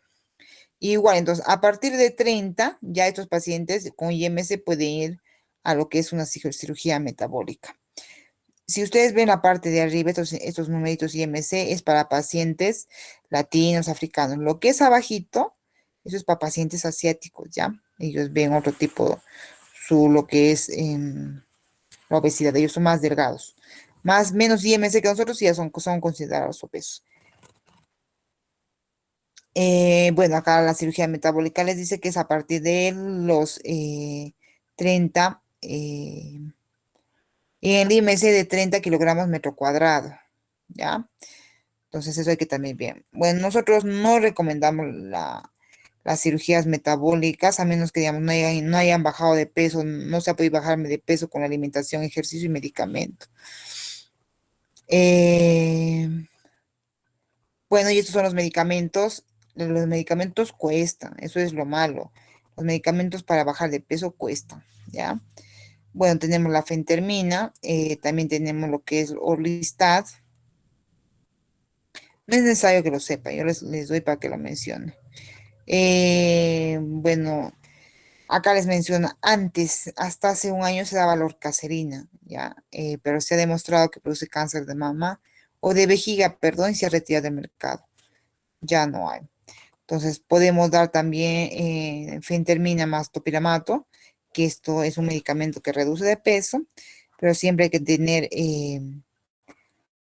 Igual, entonces, a partir de 30, ya estos pacientes con IMC pueden ir a lo que es una cirugía metabólica. Si ustedes ven la parte de arriba, estos numeritos IMC es para pacientes latinos, africanos. Lo que es abajito, eso es para pacientes asiáticos, ¿ya? Ellos ven otro tipo, lo que es la obesidad. Ellos son más delgados. Menos IMC que nosotros, y ya son considerados obesos. Bueno, acá la cirugía metabólica les dice que es a partir de los 30, y el IMC de 30 kilogramos metro cuadrado, ¿ya? Entonces eso hay que también ver. Bueno, nosotros no recomendamos las cirugías metabólicas, a menos que, digamos, no hayan bajado de peso, no se ha podido bajar de peso con la alimentación, ejercicio y medicamento. Bueno, y estos son los medicamentos. Los medicamentos cuestan, eso es lo malo. Los medicamentos para bajar de peso cuestan, ¿ya? Bueno, tenemos la fentermina, también tenemos lo que es Orlistat. No es necesario que lo sepa, yo les doy para que lo mencione. Bueno, acá les menciono, antes, hasta hace un año se daba la orcaserina, ¿ya? Pero se ha demostrado que produce cáncer de mama o de vejiga, perdón, y se ha retirado del mercado. Ya no hay. Entonces, podemos dar también fentermina más topiramato, que esto es un medicamento que reduce de peso, pero siempre hay que tener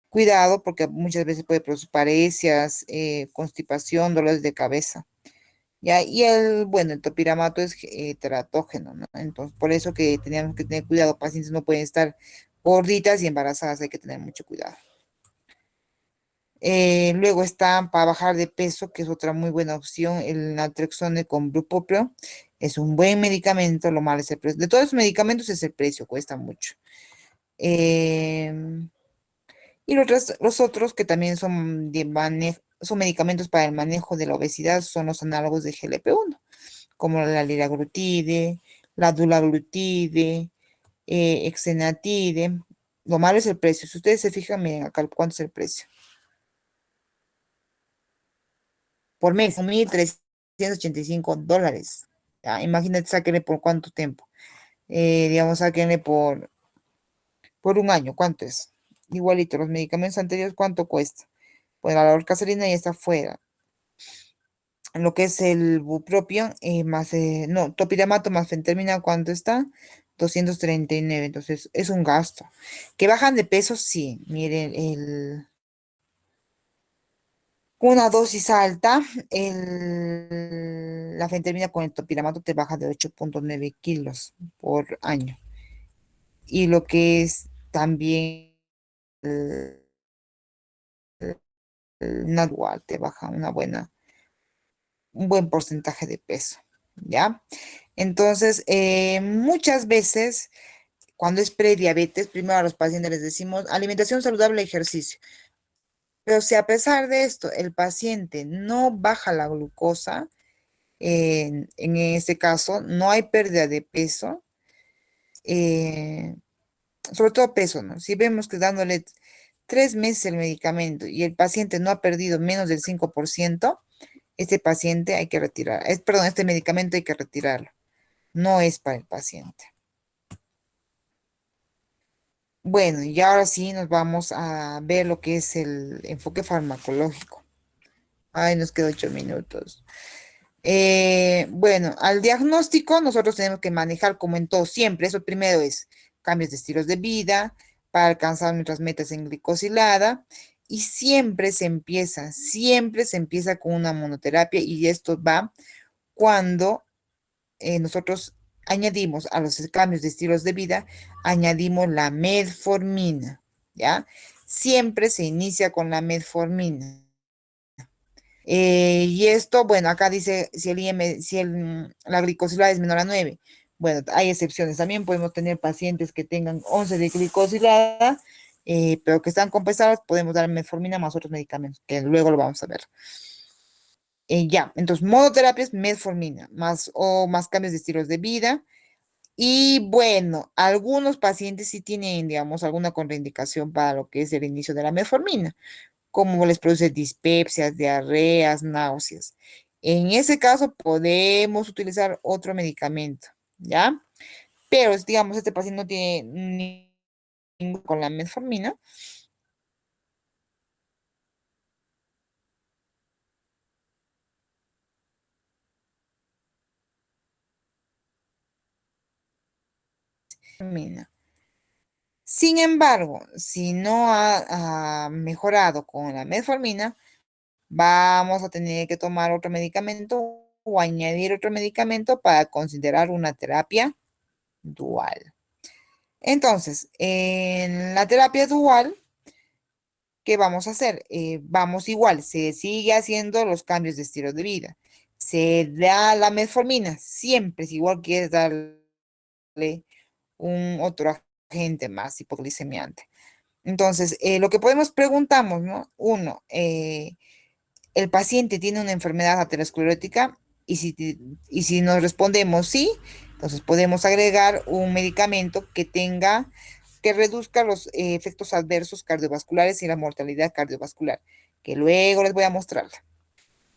cuidado porque muchas veces puede producir parecias, constipación, dolores de cabeza. ¿Ya? Y bueno, el topiramato es teratógeno, ¿no? Entonces, por eso que tenemos que tener cuidado. Pacientes no pueden estar gorditas y embarazadas, hay que tener mucho cuidado. Luego está para bajar de peso, que es otra muy buena opción, el naltrexone con bupropion. Es un buen medicamento, lo malo es el precio. De todos los medicamentos es el precio, cuesta mucho. Y los otros que también son son medicamentos para el manejo de la obesidad, son los análogos de GLP-1, como la liraglutide, la dulaglutide, exenatide. Lo malo es el precio. Si ustedes se fijan, miren acá cuánto es el precio. Por mes, son $1,385. Ya, imagínate, sáquenle por cuánto tiempo. Digamos, sáquenle por un año, ¿cuánto es? Igualito, los medicamentos anteriores, ¿cuánto cuesta? Pues la orcaserina ya está fuera. Lo que es el bupropion, no, topiramato más fentermina, ¿cuánto está? 239, entonces es un gasto. ¿Que bajan de peso? Sí, miren, una dosis alta, la fentermina con el topiramato te baja de 8.9 kilos por año. Y lo que es también igual te baja un buen porcentaje de peso, ¿ya? Entonces, muchas veces, cuando es prediabetes, primero a los pacientes les decimos alimentación saludable, ejercicio. Pero si a pesar de esto el paciente no baja la glucosa, en este caso no hay pérdida de peso, sobre todo peso, ¿no? Si vemos que dándole 3 meses el medicamento y el paciente no ha perdido menos del 5%, este paciente hay que retirar, perdón, este medicamento hay que retirarlo. No es para el paciente. Bueno, y ahora sí nos vamos a ver lo que es el enfoque farmacológico. Ay, nos quedan 8 minutos. Bueno, al diagnóstico nosotros tenemos que manejar como en todo siempre. Eso primero es cambios de estilos de vida para alcanzar nuestras metas en glicosilada. Y siempre se empieza con una monoterapia y esto va cuando nosotros añadimos a los cambios de estilos de vida, añadimos la metformina, ¿ya? Siempre se inicia con la metformina. Y esto, bueno, acá dice si la glicosilada es menor a 9. Bueno, hay excepciones. También podemos tener pacientes que tengan 11 de glicosilada, pero que están compensados, podemos dar metformina más otros medicamentos, que luego lo vamos a ver. Ya, entonces monoterapia es metformina, más cambios de estilos de vida. Y bueno, algunos pacientes sí tienen, digamos, alguna contraindicación para lo que es el inicio de la metformina, como les produce dispepsias, diarreas, náuseas. En ese caso podemos utilizar otro medicamento, ¿ya? Pero, digamos, este paciente no tiene ningún con la metformina. Sin embargo, si no ha mejorado con la metformina, vamos a tener que tomar otro medicamento o añadir otro medicamento para considerar una terapia dual. Entonces, en la terapia dual, ¿qué vamos a hacer? Vamos igual, se sigue haciendo los cambios de estilo de vida. Se da la metformina, siempre es igual que es darle un otro agente más hipoglicemiante. Entonces, lo que podemos preguntamos, ¿no? Uno, el paciente tiene una enfermedad aterosclerótica y si nos respondemos sí, entonces podemos agregar un medicamento que reduzca los efectos adversos cardiovasculares y la mortalidad cardiovascular, que luego les voy a mostrar.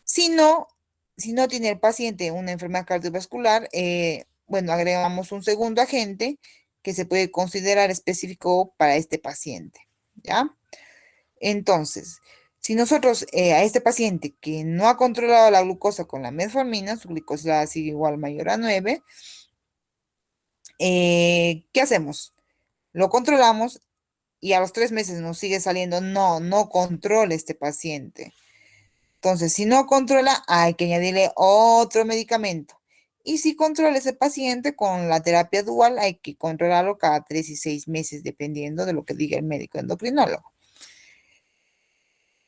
Si no, si no tiene el paciente una enfermedad cardiovascular, bueno, agregamos un segundo agente que se puede considerar específico para este paciente, ¿ya? Entonces, si nosotros a este paciente que no ha controlado la glucosa con la metformina, su glicosilada sigue igual mayor a 9, ¿qué hacemos? Lo controlamos y a los 3 meses nos sigue saliendo, no controla este paciente. Entonces, si no controla, hay que añadirle otro medicamento. Y si controla ese paciente con la terapia dual, hay que controlarlo cada 3 y 6 meses, dependiendo de lo que diga el médico endocrinólogo.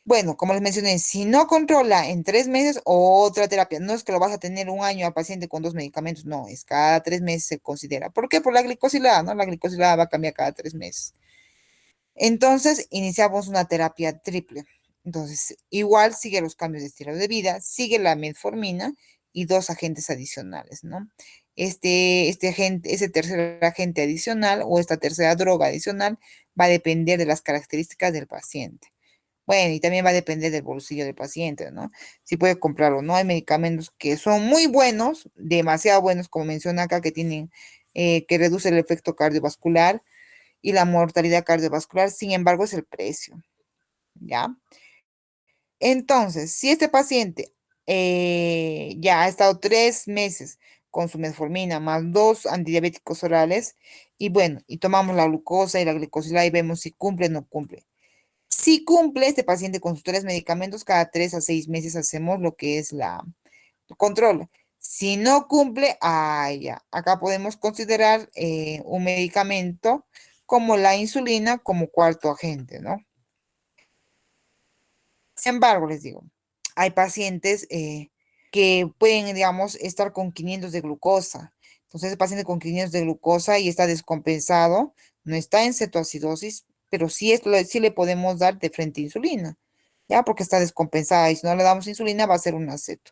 Bueno, como les mencioné, si no controla en 3 meses, otra terapia. No es que lo vas a tener un año al paciente con 2 medicamentos, no, es cada 3 meses se considera. ¿Por qué? Por la glicosilada, ¿no? La glicosilada va a cambiar cada 3 meses. Entonces, iniciamos una terapia triple. Entonces, igual sigue los cambios de estilo de vida, sigue la metformina y 2 agentes adicionales, ¿no? Ese tercer agente adicional o esta tercera droga adicional va a depender de las características del paciente. Bueno, y también va a depender del bolsillo del paciente, ¿no? Si puede comprarlo, ¿no? Hay medicamentos que son muy buenos, demasiado buenos, como menciona acá, que reduce el efecto cardiovascular y la mortalidad cardiovascular, sin embargo, es el precio, ¿ya? Entonces, si este paciente ya ha estado 3 meses con su metformina más 2 antidiabéticos orales, y bueno, y tomamos la glucosa y la glicosilada y vemos si cumple o no cumple. Si cumple este paciente con sus 3 medicamentos, cada 3 a 6 meses hacemos lo que es el control. Si no cumple, ya, acá podemos considerar un medicamento como la insulina como cuarto agente, ¿no? Sin embargo, les digo, hay pacientes que pueden, digamos, estar con 500 de glucosa. Entonces, el paciente con 500 de glucosa y está descompensado, no está en cetoacidosis, pero sí le podemos dar de frente insulina, ¿ya? Porque está descompensada y si no le damos insulina va a ser un aceto.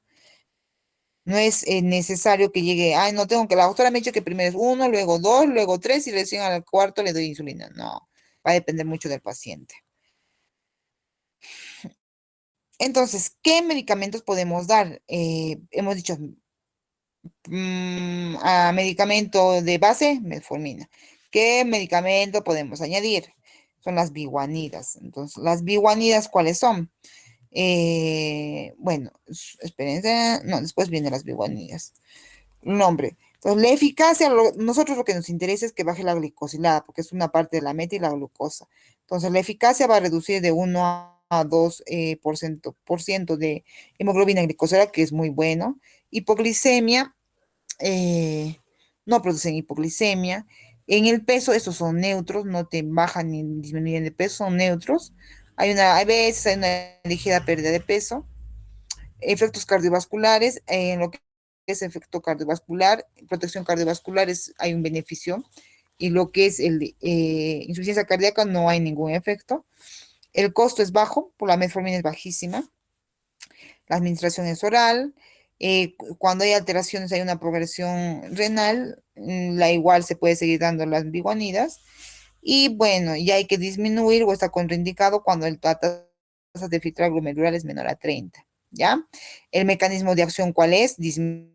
No es necesario que llegue, no tengo que, la doctora me ha dicho que primero es 1, luego 2, luego 3 y recién al cuarto le doy insulina. No, va a depender mucho del paciente. Entonces, ¿qué medicamentos podemos dar? Hemos dicho, medicamento de base, metformina. ¿Qué medicamento podemos añadir? Son las biguanidas. Entonces, las biguanidas, ¿cuáles son? Bueno, espérense, no, después vienen las biguanidas. Nombre. Entonces, la eficacia, nosotros lo que nos interesa es que baje la glicosilada, porque es una parte de la meta y la glucosa. Entonces, la eficacia va a reducir de 1 a 2 por ciento de hemoglobina glicosilada, que es muy bueno. Hipoglicemia, no producen hipoglicemia. En el peso, estos son neutros, no te bajan ni disminuyen de peso, son neutros. Hay veces hay una ligera pérdida de peso. Efectos cardiovasculares, en lo que es efecto cardiovascular, protección cardiovascular hay un beneficio, y lo que es insuficiencia cardíaca no hay ningún efecto. El costo es bajo, por la metformina es bajísima. La administración es oral. Cuando hay alteraciones, hay una progresión renal, la igual se puede seguir dando las biguanidas. Y bueno, ya hay que disminuir o está contraindicado cuando la tasa de filtrado glomerular es menor a 30, ¿ya? El mecanismo de acción, ¿cuál es? Disminuye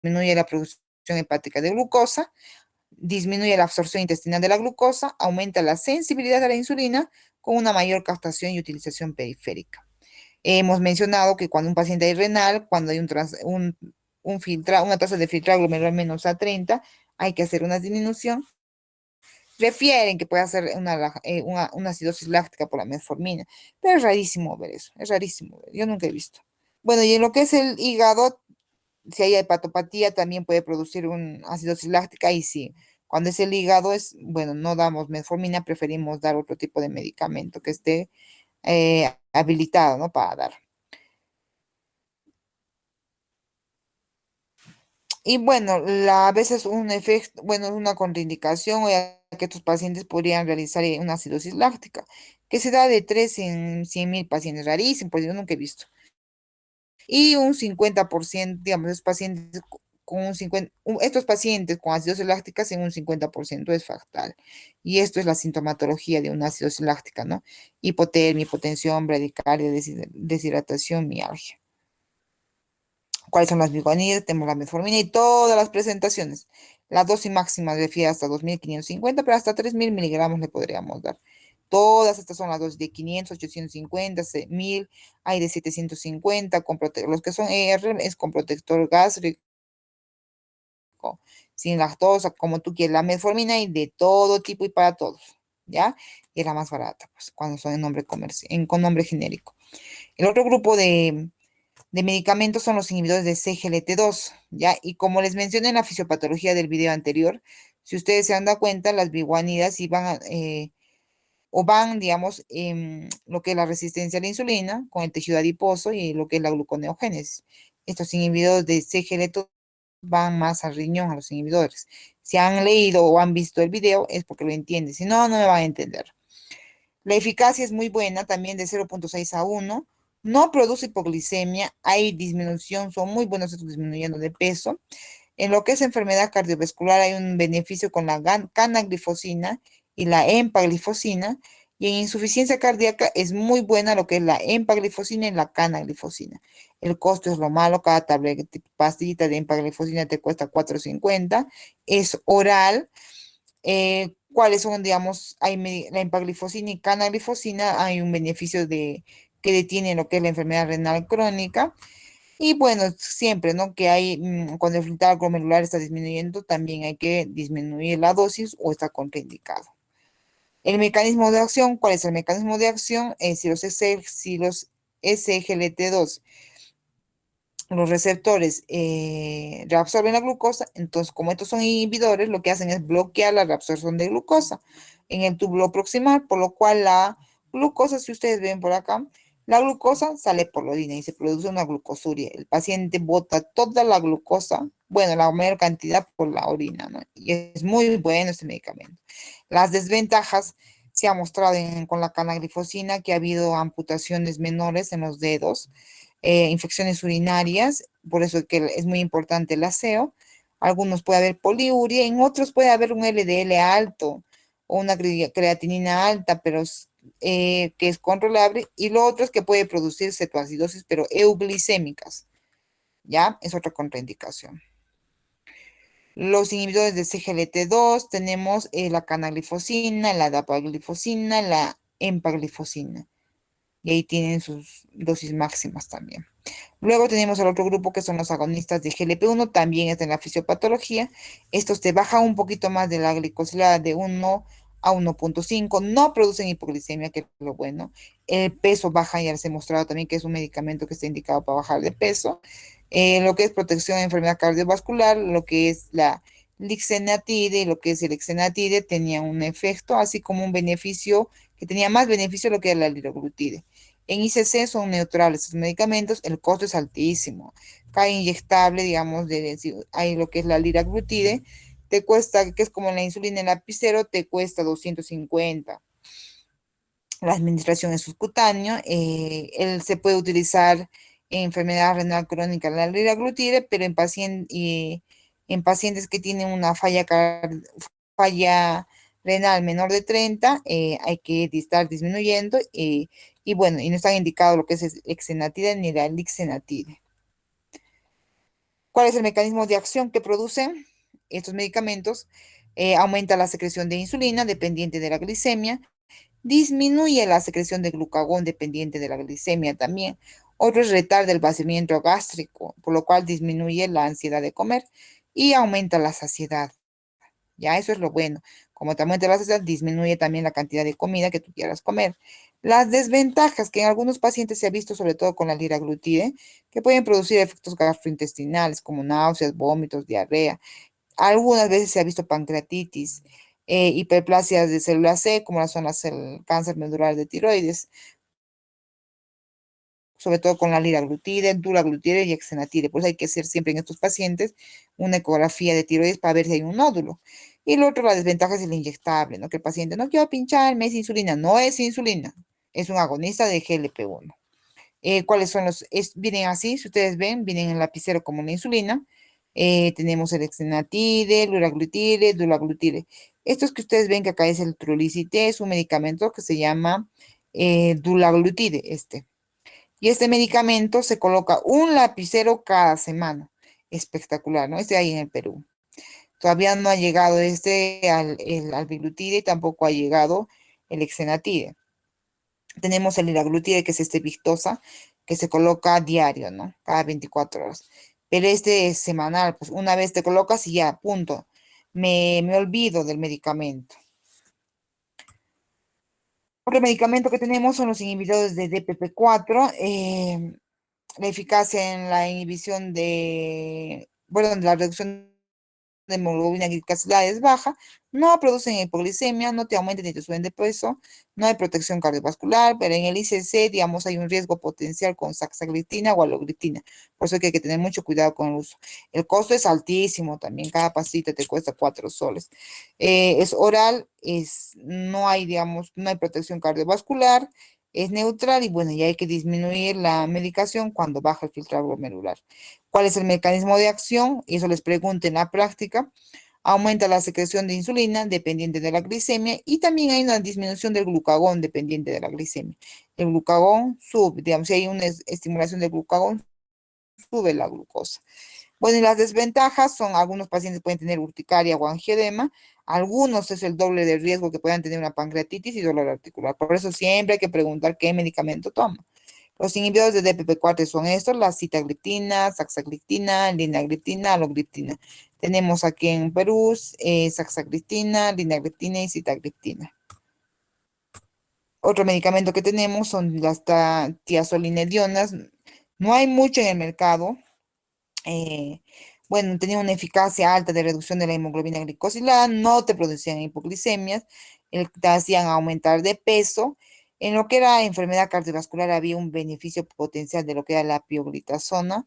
la producción hepática de glucosa, disminuye la absorción intestinal de la glucosa, aumenta la sensibilidad a la insulina con una mayor captación y utilización periférica. Hemos mencionado que cuando un paciente es renal, cuando hay una tasa de filtrado glomerular menos a 30, hay que hacer una disminución. Refieren que puede hacer una acidosis láctica por la metformina, pero es rarísimo ver eso, es rarísimo ver, yo nunca he visto. Bueno, y en lo que es el hígado, si hay hepatopatía, también puede producir una acidosis láctica, y sí, cuando es el hígado, bueno, no damos metformina, preferimos dar otro tipo de medicamento que esté habilitado, ¿no? Para dar. Y bueno, a veces un efecto, bueno, una contraindicación, o ya que estos pacientes podrían realizar una acidosis láctica, que se da de 3 en 100.000 pacientes, rarísimo, pues yo nunca he visto. Y un 50%, digamos, estos pacientes con acidosis lácticas en un 50% es fatal. Y esto es la sintomatología de una acidosis láctica, ¿no? Hipotermia, hipotensión, bradicardia, deshidratación, mialgia. ¿Cuáles son las biguanidas? Tenemos la metformina y todas las presentaciones. La dosis máxima refiere hasta 2.550, pero hasta 3.000 miligramos le podríamos dar. Todas estas son las dosis de 500, 850, 1.000, hay de 750, los que son ER es con protector gástrico, sin lactosa, como tú quieres. La metformina y de todo tipo y para todos, ¿ya? Y es la más barata, pues, cuando son en nombre comercial, con nombre genérico. El otro grupo de medicamentos son los inhibidores de CGLT2, ¿ya? Y como les mencioné en la fisiopatología del video anterior, si ustedes se han dado cuenta, las biguanidas van, digamos, en lo que es la resistencia a la insulina con el tejido adiposo y lo que es la gluconeogénesis. Estos inhibidores de CGLT2 van más al riñón, a los inhibidores. Si han leído o han visto el video, es porque lo entienden. Si no, no me van a entender. La eficacia es muy buena, también de 0.6 a 1. No produce hipoglicemia, hay disminución, son muy buenos estos disminuyendo de peso. En lo que es enfermedad cardiovascular hay un beneficio con la canaglifosina y la empaglifosina. Y en insuficiencia cardíaca es muy buena lo que es la empaglifosina y la canaglifosina. El costo es lo malo, cada pastillita de empaglifosina te cuesta 4.50. Es oral. ¿Cuáles son, digamos, la empaglifosina y canaglifosina? Hay un beneficio que detiene lo que es la enfermedad renal crónica. Y bueno, siempre, ¿no? Que cuando el filtrado glomerular está disminuyendo, también hay que disminuir la dosis o está contraindicado. El mecanismo de acción, ¿cuál es el mecanismo de acción? Si los SGLT2, los receptores reabsorben la glucosa, entonces como estos son inhibidores, lo que hacen es bloquear la reabsorción de glucosa en el túbulo proximal, por lo cual la glucosa, si ustedes ven por acá, la glucosa sale por la orina y se produce una glucosuria. El paciente bota toda la glucosa, bueno, la mayor cantidad por la orina, ¿no? Y es muy bueno este medicamento. Las desventajas se ha mostrado con la canaglifosina que ha habido amputaciones menores en los dedos, infecciones urinarias, por eso que es muy importante el aseo. Algunos puede haber poliuria, en otros puede haber un LDL alto o una creatinina alta, pero que es controlable, y lo otro es que puede producir cetoacidosis, pero euglicémicas, ¿ya? Es otra contraindicación. Los inhibidores de CGLT2 tenemos la canaglifosina, la dapaglifosina, la empaglifosina. Y ahí tienen sus dosis máximas también. Luego tenemos el otro grupo que son los agonistas de GLP-1, también está en la fisiopatología. Estos te bajan un poquito más de la glicosilada de 1 a 1.5, no producen hipoglicemia, que es lo bueno. El peso baja, ya les he mostrado también que es un medicamento que está indicado para bajar de peso. Lo que es protección de enfermedad cardiovascular, lo que es la lixenatide, lo que es el exenatide, tenía un efecto, así como un beneficio, que tenía más beneficio lo que era la liraglutide. En ICC son neutrales estos medicamentos, el costo es altísimo. Cada inyectable, digamos, si hay lo que es la liraglutide, te cuesta, que es como la insulina, el lapicero, te cuesta 250. La administración es subcutánea, él se puede utilizar en enfermedad renal crónica, la liraglutide, pero en pacientes que tienen una falla renal menor de 30, hay que estar disminuyendo, y bueno, y no están indicados lo que es el exenatide ni la lixenatide. ¿Cuál es el mecanismo de acción que producen estos medicamentos? Aumenta la secreción de insulina dependiente de la glicemia, disminuye la secreción de glucagón dependiente de la glicemia también. Otro es retarda el vaciamiento gástrico, por lo cual disminuye la ansiedad de comer y aumenta la saciedad. Ya, eso es lo bueno. Como te aumenta la saciedad, disminuye también la cantidad de comida que tú quieras comer. Las desventajas que en algunos pacientes se ha visto, sobre todo con la liraglutide, que pueden producir efectos gastrointestinales como náuseas, vómitos, diarrea. Algunas veces se ha visto pancreatitis, hiperplasias de célula C, como son el cáncer medular de tiroides, sobre todo con la liraglutide, dulaglutide y exenatide. Por eso hay que hacer siempre en estos pacientes una ecografía de tiroides para ver si hay un nódulo. Y lo otro, la desventaja es el inyectable, ¿no? Que el paciente no quiero pincharme, es insulina. No es insulina, es un agonista de GLP-1. ¿Cuáles son vienen así, si ustedes ven, vienen en el lapicero como la insulina. Tenemos el exenatide, liraglutide, dulaglutide. Estos que ustedes ven que acá es el Trulicity, es un medicamento que se llama dulaglutide, Y este medicamento se coloca un lapicero cada semana. Espectacular, ¿no? Ahí en el Perú. Todavía no ha llegado al biglutide y tampoco ha llegado el exenatide. Tenemos el liraglutide, que es Victoza, que se coloca diario, ¿no? Cada 24 horas. Pero este es semanal, pues una vez te colocas y ya, punto. Me olvido del medicamento. Otro medicamento que tenemos son los inhibidores de DPP4. La eficacia en la inhibición de la reducción de hemoglobina glicosilada es baja, no producen hipoglicemia, no te aumentan ni te suben de peso, no hay protección cardiovascular, pero en el ICC, digamos, hay un riesgo potencial con saxagliptina o alogliptina, por eso que hay que tener mucho cuidado con el uso. El costo es altísimo también, cada pasita te cuesta 4 soles. Es oral, no hay, digamos, no hay protección cardiovascular, es neutral y bueno, ya hay que disminuir la medicación cuando baja el filtrado glomerular. ¿Cuál es el mecanismo de acción? Y eso les pregunto en la práctica. Aumenta la secreción de insulina dependiente de la glicemia y también hay una disminución del glucagón dependiente de la glicemia. El glucagón sube, digamos, si hay una estimulación del glucagón, sube la glucosa. Bueno, y las desventajas son, algunos pacientes pueden tener urticaria o angioedema, algunos es el doble de riesgo que puedan tener una pancreatitis y dolor articular. Por eso siempre hay que preguntar qué medicamento toma. Los inhibidores de DPP4 son estos, la sitagliptina, saxagliptina, linagliptina, alogliptina. Tenemos aquí en Perú saxagliptina, linagliptina y sitagliptina. Otro medicamento que tenemos son las tiazolinedionas. No hay mucho en el mercado. Bueno, tenía una eficacia alta de reducción de la hemoglobina glicosilada, no te producían hipoglicemias, te hacían aumentar de peso. En lo que era enfermedad cardiovascular había un beneficio potencial de lo que era la pioglitazona,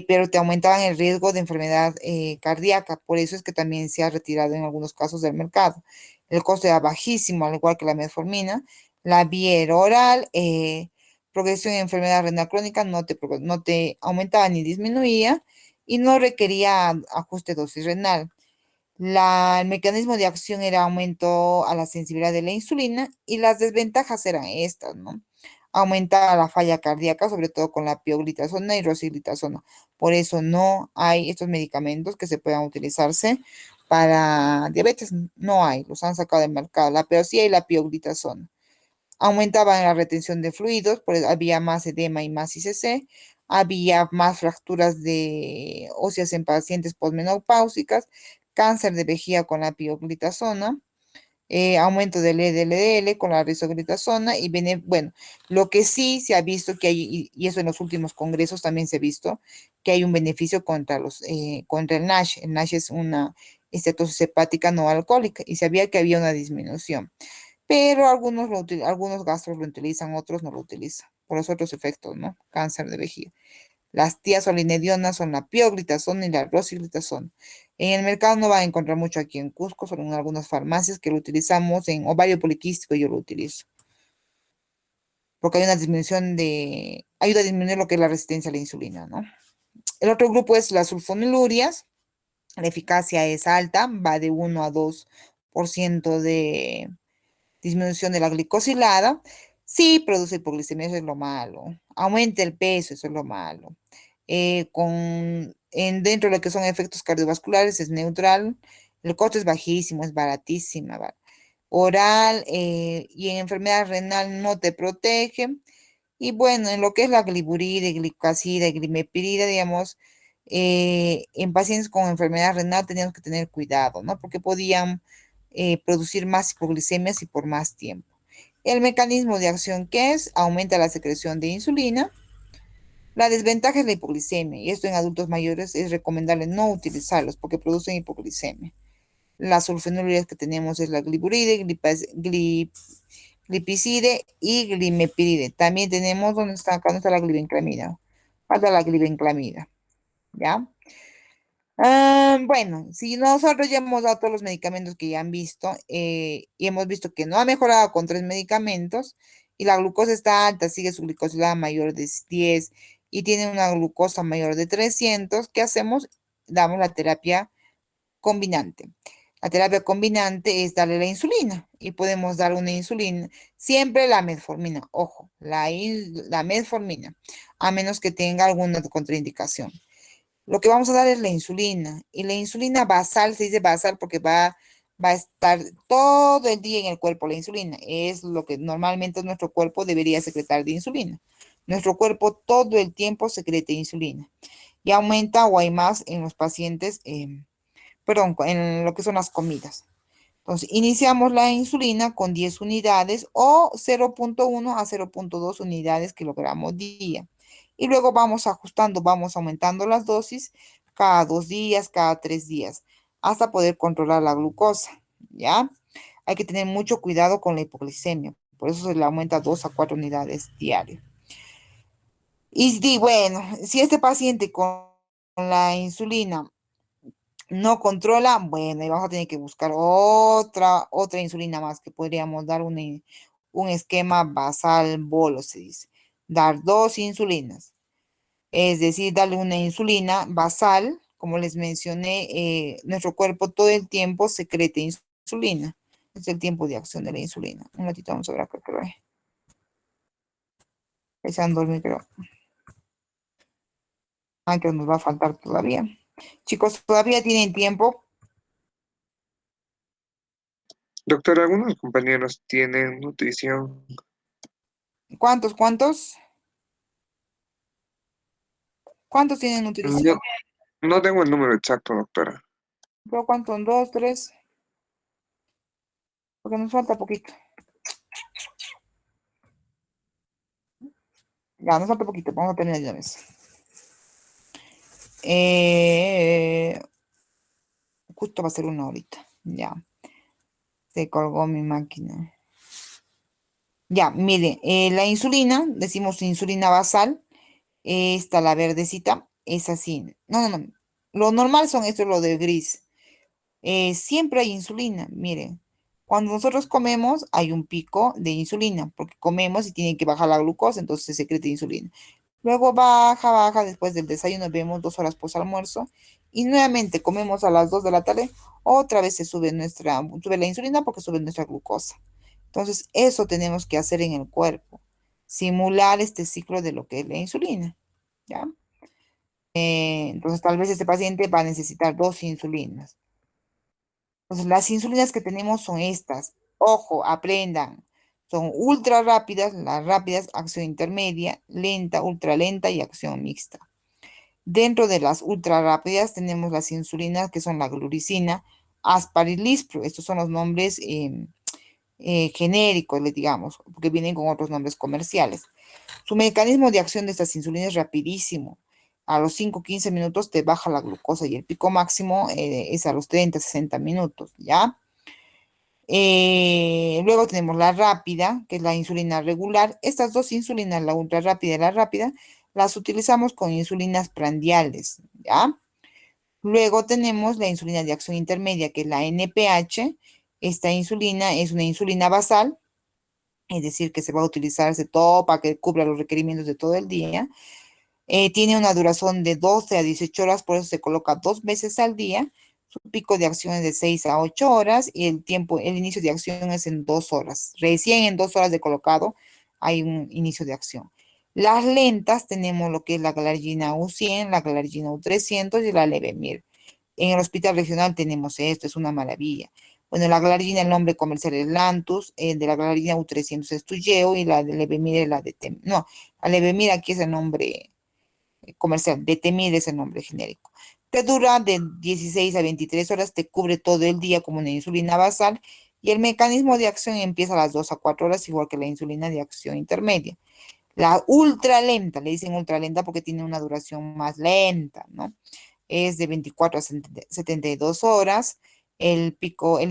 pero te aumentaban el riesgo de enfermedad cardíaca, por eso es que también se ha retirado en algunos casos del mercado. El costo era bajísimo, al igual que la metformina. La vía era oral, progresión en enfermedad renal crónica no te aumentaba ni disminuía y no requería ajuste de dosis renal. El mecanismo de acción era aumento a la sensibilidad de la insulina y las desventajas eran estas, ¿no? Aumentaba la falla cardíaca, sobre todo con la pioglitazona y rosiglitazona. Por eso no hay estos medicamentos que se puedan utilizarse para diabetes. No hay, los han sacado del mercado. Pero sí hay la pioglitazona. Aumentaba la retención de fluidos, había más edema y más ICC, había más fracturas de óseas en pacientes posmenopáusicas, cáncer de vejiga con la pioglitazona, aumento del LDL con la risoglitazona y bueno, lo que sí se ha visto que hay, y eso en los últimos congresos también se ha visto, que hay un beneficio contra el NASH. El NASH esteatosis hepática no alcohólica y sabía que había una disminución. Pero algunos gastros lo utilizan, otros no lo utilizan, por los otros efectos, ¿no? Cáncer de vejiga. Las tiazolinedionas son la pioglitazona y la rosiglitazona. En el mercado no va a encontrar mucho aquí en Cusco, solo en algunas farmacias que lo utilizamos en ovario poliquístico, yo lo utilizo. Porque hay una disminución ayuda a disminuir lo que es la resistencia a la insulina, ¿no? El otro grupo es las sulfonilurias. La eficacia es alta, va de 1 a 2% de disminución de la glicosilada. Sí produce hipoglicemia, eso es lo malo. Aumenta el peso, eso es lo malo. Dentro de lo que son efectos cardiovasculares es neutral. El costo es bajísimo, es baratísima. Oral y en enfermedad renal no te protege. Y bueno, en lo que es la gliburida, glicacida y glimepirida, digamos, en pacientes con enfermedad renal teníamos que tener cuidado, ¿no? Porque podían producir más hipoglicemias y por más tiempo. El mecanismo de acción que es, aumenta la secreción de insulina. La desventaja es la hipoglicemia, y esto en adultos mayores es recomendable no utilizarlos porque producen hipoglicemia. Las sulfonilureas que tenemos es la gliburide, glipizide y glimepiride. También tenemos, ¿dónde está? Acá no está la glibenclamida. Falta la glibenclamida, ¿ya? Bueno, si nosotros ya hemos dado todos los medicamentos que ya han visto y hemos visto que no ha mejorado con 3 medicamentos y la glucosa está alta, sigue su glicosilada mayor de 10 y tiene una glucosa mayor de 300, ¿qué hacemos? Damos la terapia combinante. La terapia combinante es darle la insulina y podemos dar una insulina, siempre la metformina, ojo, la metformina, a menos que tenga alguna contraindicación. Lo que vamos a dar es la insulina y la insulina basal, se dice basal porque va a estar todo el día en el cuerpo la insulina, es lo que normalmente nuestro cuerpo debería secretar de insulina. Nuestro cuerpo todo el tiempo secreta insulina y aumenta o hay más en los pacientes en lo que son las comidas. Entonces, iniciamos la insulina con 10 unidades o 0.1 a 0.2 unidades kilogramos día. Y luego vamos ajustando, vamos aumentando las dosis cada 2 días, cada 3 días, hasta poder controlar la glucosa, ¿ya? Hay que tener mucho cuidado con la hipoglicemia, por eso se le aumenta 2 a 4 unidades diarias. Y bueno, si este paciente con la insulina no controla, bueno, y vamos a tener que buscar otra insulina más que podríamos dar un esquema basal bolo, se dice. Dar 2 insulinas, es decir, darle una insulina basal, como les mencioné, nuestro cuerpo todo el tiempo secreta insulina. Es el tiempo de acción de la insulina. Un ratito vamos a ver acá, creo. Se han dormido, creo. Que nos va a faltar todavía. Chicos, todavía tienen tiempo. Doctor, algunos compañeros tienen nutrición. ¿Cuántos? ¿Cuántos tienen nutrición? No tengo el número exacto, doctora. ¿Pero cuántos son? ¿2, 3? Porque nos falta poquito. Ya, nos falta poquito. Vamos a terminar de una vez. Justo va a ser 1 horita. Ya. Se colgó mi máquina. Ya, miren. La insulina, decimos insulina basal. Esta, la verdecita, es así. No. Lo normal son esto, lo de gris. Siempre hay insulina, miren. Cuando nosotros comemos hay un pico de insulina, porque comemos y tiene que bajar la glucosa, entonces se secreta insulina. Luego baja, después del desayuno vemos 2 horas post almuerzo y nuevamente comemos a las 2 de la tarde, otra vez se sube la insulina porque sube nuestra glucosa. Entonces eso tenemos que hacer en el cuerpo, simular este ciclo de lo que es la insulina, ¿ya? Entonces tal vez este paciente va a necesitar 2 insulinas. Entonces, las insulinas que tenemos son estas. Ojo, aprendan. Son ultra rápidas, las rápidas, acción intermedia, lenta, ultra lenta y acción mixta. Dentro de las ultra rápidas tenemos las insulinas que son la gluricina, Aspar y Lispro. Estos son los nombres genéricos, le digamos, porque vienen con otros nombres comerciales. Su mecanismo de acción de estas insulinas es rapidísimo. A los 5, 15 minutos te baja la glucosa y el pico máximo es a los 30, 60 minutos, ¿ya? Luego tenemos la rápida, que es la insulina regular. Estas dos insulinas, la ultra rápida y la rápida, las utilizamos con insulinas prandiales, ¿ya? Luego tenemos la insulina de acción intermedia, que es la NPH. Esta insulina es una insulina basal, es decir, que se va a utilizarse todo para que cubra los requerimientos de todo el día. Tiene una duración de 12 a 18 horas, por eso se coloca 2 veces al día. Su pico de acción es de 6 a 8 horas y el inicio de acción es en 2 horas. Recién en 2 horas de colocado hay un inicio de acción. Las lentas tenemos lo que es la Glargina U100, la Glargina U300 y la Levemir. En el hospital regional tenemos esto, es una maravilla. Bueno, la Glargina, el nombre comercial es Lantus, de la Glargina U300 es Tuyeo y la de Levemir es la de No, la Levemir aquí es el nombre comercial, Detemir es el nombre genérico. Te dura de 16 a 23 horas, te cubre todo el día como una insulina basal y el mecanismo de acción empieza a las 2 a 4 horas, igual que la insulina de acción intermedia. La ultra lenta, le dicen ultra lenta porque tiene una duración más lenta, ¿no? Es de 24 a 72 horas. El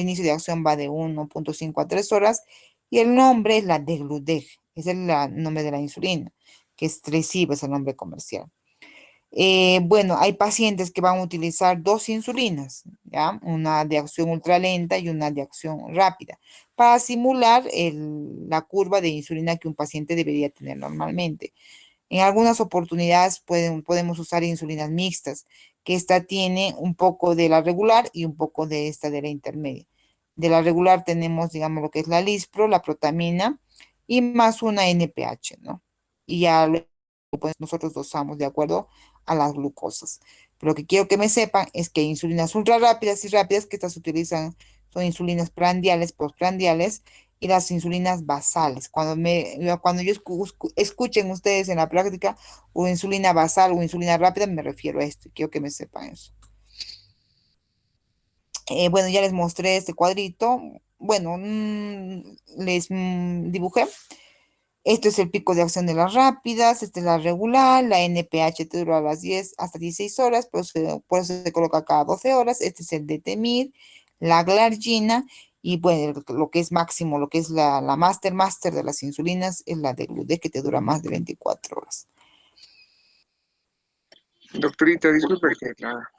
inicio de acción va de 1.5 a 3 horas y el nombre es la Degludec, es el nombre de la insulina, que es Tresiba, es el nombre comercial. Bueno, hay pacientes que van a utilizar dos insulinas, ¿ya? Una de acción ultralenta y una de acción rápida, para simular la curva de insulina que un paciente debería tener normalmente. En algunas oportunidades podemos usar insulinas mixtas, que esta tiene un poco de la regular y un poco de esta de la intermedia. De la regular tenemos, digamos, lo que es la Lispro, la protamina y más una NPH, ¿no? Y ya pues nosotros dosamos de acuerdo a las glucosas. Pero lo que quiero que me sepan es que hay insulinas ultra rápidas y rápidas que estas se utilizan, son insulinas prandiales, postprandiales y las insulinas basales. Cuando yo escuchen ustedes en la práctica o insulina basal o insulina rápida, me refiero a esto y quiero que me sepan eso. Bueno, ya les mostré este cuadrito. Bueno, les dibujé. Esto es el pico de acción de las rápidas, esta es la regular, la NPH te dura las 10 hasta 16 horas, por eso se coloca cada 12 horas. Este es el Detemir, la Glargina, y bueno, lo que es máximo, lo que es la master de las insulinas, es la de Glude, que te dura más de 24 horas. Doctorita, disculpe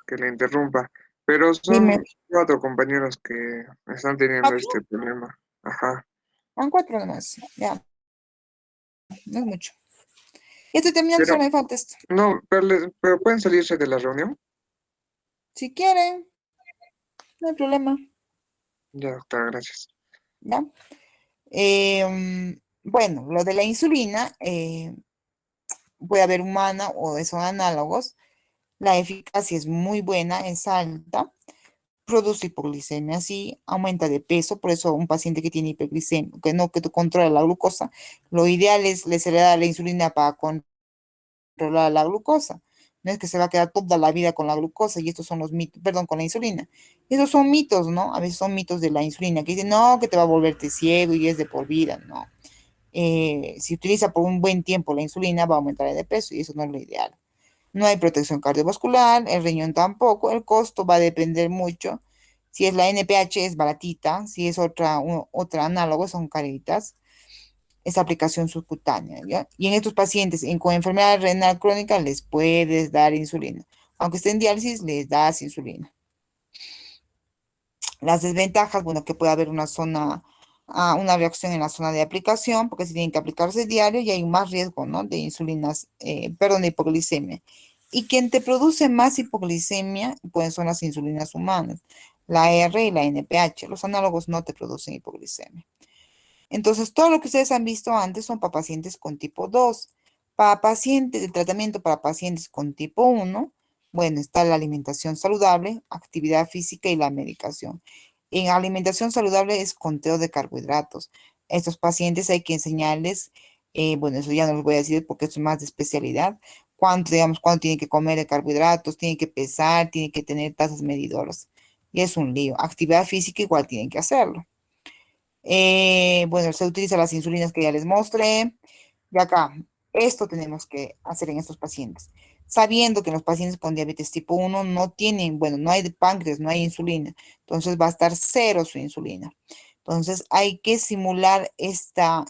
que la interrumpa, pero Dime. son 4 compañeros que están teniendo ¿Cuatro? este problema. Ajá. Van 4 nomás, ya, no es mucho. Ya estoy terminando, Pero, solo me falta esto. no, pero pueden salirse de la reunión. Si quieren, no hay problema, Ya, doctora, gracias. ¿ya? Bueno, lo de la insulina, puede haber humana o son análogos. La eficacia es muy buena, es alta, produce hipoglicemia, sí, aumenta de peso, por eso un paciente que tiene hiperglicemia, que tú controla la glucosa, lo ideal es le se le da la insulina para controlar la glucosa. No es que se va a quedar toda la vida con la glucosa y estos son los mitos, perdón, con la insulina. Estos son mitos, ¿no? A veces son mitos de la insulina que dicen, no, que te va a volverte ciego y es de por vida, no. Si utiliza por un buen tiempo la insulina, va a aumentar de peso y eso no es lo ideal. No hay protección cardiovascular, el riñón tampoco, el costo va a depender mucho. Si es la NPH es baratita, si es otra análogo son caritas. Es aplicación subcutánea, ¿ya? Y en estos pacientes con enfermedad renal crónica les puedes dar insulina. Aunque esté en diálisis, les das insulina. Las desventajas, bueno, que puede haber una reacción en la zona de aplicación, porque se tienen que aplicarse diario y hay más riesgo, ¿no? De insulinas, perdón, de hipoglicemia. Y quien te produce más hipoglicemia, pues son las insulinas humanas, la R y la NPH. Los análogos no te producen hipoglicemia. Entonces, todo lo que ustedes han visto antes son para pacientes con tipo 2. Para pacientes, el tratamiento para pacientes con tipo 1, bueno, está la alimentación saludable, actividad física y la medicación. En alimentación saludable es conteo de carbohidratos. A estos pacientes hay que enseñarles, bueno, eso ya no les voy a decir porque es más de especialidad, digamos, cuánto tienen que comer de carbohidratos, tienen que pesar, tienen que tener tazas medidoras. Y es un lío. Actividad física igual tienen que hacerlo. Bueno, se utilizan las insulinas que ya les mostré. Y acá, esto tenemos que hacer en estos pacientes. sabiendo que los pacientes con diabetes tipo 1 no tienen, bueno, no hay páncreas, no hay insulina, entonces va a estar cero su insulina. Entonces hay que simular estas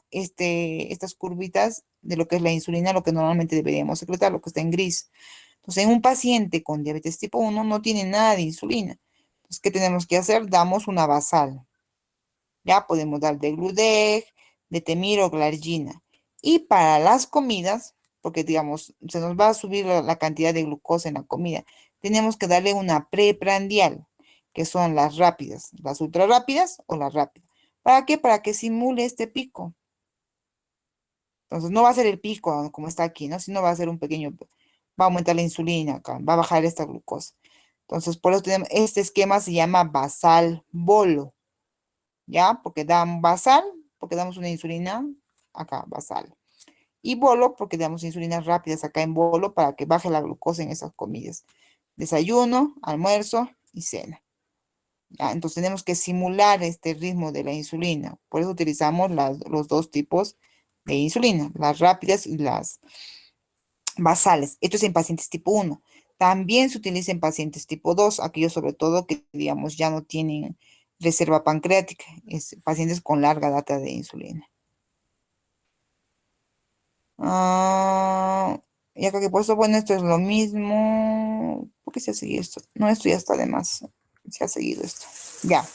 curvitas de lo que es la insulina, lo que normalmente deberíamos secretar, lo que está en gris. Entonces, en un paciente con diabetes tipo 1 no tiene nada de insulina. Entonces, ¿qué tenemos que hacer? Damos una basal. Ya podemos dar de Gludec, de Temir o Glargina. Y para las comidas, porque digamos, se nos va a subir la cantidad de glucosa en la comida, tenemos que darle una preprandial, que son las rápidas, las ultra rápidas o las rápidas. ¿Para qué? Para que simule este pico. Entonces, no va a ser el pico como está aquí, ¿no? Sino va a ser un pequeño, va a aumentar la insulina acá, va a bajar esta glucosa. Entonces, por eso tenemos, este esquema se llama basal bolo. ¿Ya? Porque dan basal, porque damos una insulina acá, basal. Y bolo, porque damos insulinas rápidas acá en bolo para que baje la glucosa en esas comidas. Desayuno, almuerzo y cena. ¿Ya? Entonces tenemos que simular este ritmo de la insulina. Por eso utilizamos los dos tipos de insulina, las rápidas y las basales. Esto es en pacientes tipo 1. También se utiliza en pacientes tipo 2, aquellos sobre todo que, digamos, ya no tienen reserva pancreática, pacientes con larga data de insulina. Y acá que he puesto, bueno, esto es lo mismo. ¿Por qué se ha seguido esto? No, esto ya está de más. Se ha seguido esto. Ya.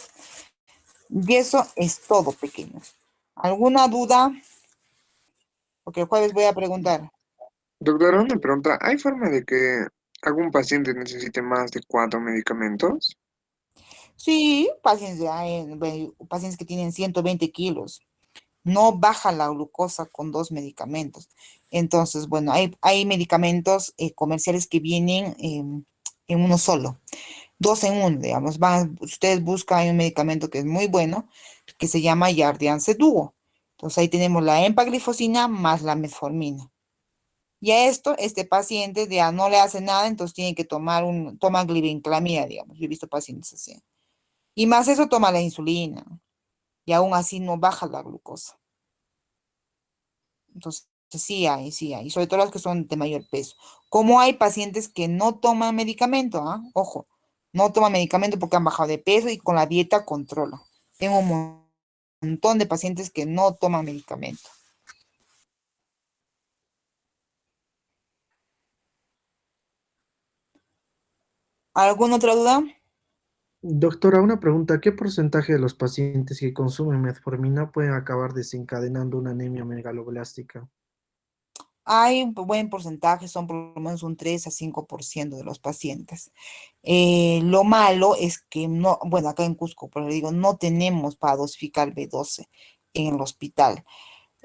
Y eso es todo, pequeños. ¿Alguna duda? Porque el jueves voy a preguntar. Doctora, una pregunta. ¿Hay forma de que algún paciente necesite más de 4 medicamentos? Sí, pacientes que tienen 120 kilos. No baja la glucosa con 2 medicamentos. Entonces, bueno, hay medicamentos comerciales que vienen en uno solo, 2 en 1, digamos. Ustedes buscan, hay un medicamento que es muy bueno, que se llama Jardiance Duo. Entonces, ahí tenemos la empaglifosina más la metformina. Y a esto, este paciente ya no le hace nada, entonces tiene que toma glibenclamida, digamos. Yo he visto pacientes así. Y más eso toma la insulina. Y aún así no baja la glucosa. Entonces, sí hay, sobre todo las que son de mayor peso. Como hay pacientes que no toman medicamento, ¿ah? Ojo, no toman medicamento porque han bajado de peso y con la dieta controla. Tengo un montón de pacientes que no toman medicamento. ¿Alguna otra duda? Doctora, una pregunta. ¿Qué porcentaje de los pacientes que consumen metformina pueden acabar desencadenando una anemia megaloblástica? Hay un buen porcentaje, son por lo menos un 3 a 5% de los pacientes. Lo malo es que no, bueno, acá en Cusco, pero le digo, no tenemos para dosificar B12 en el hospital.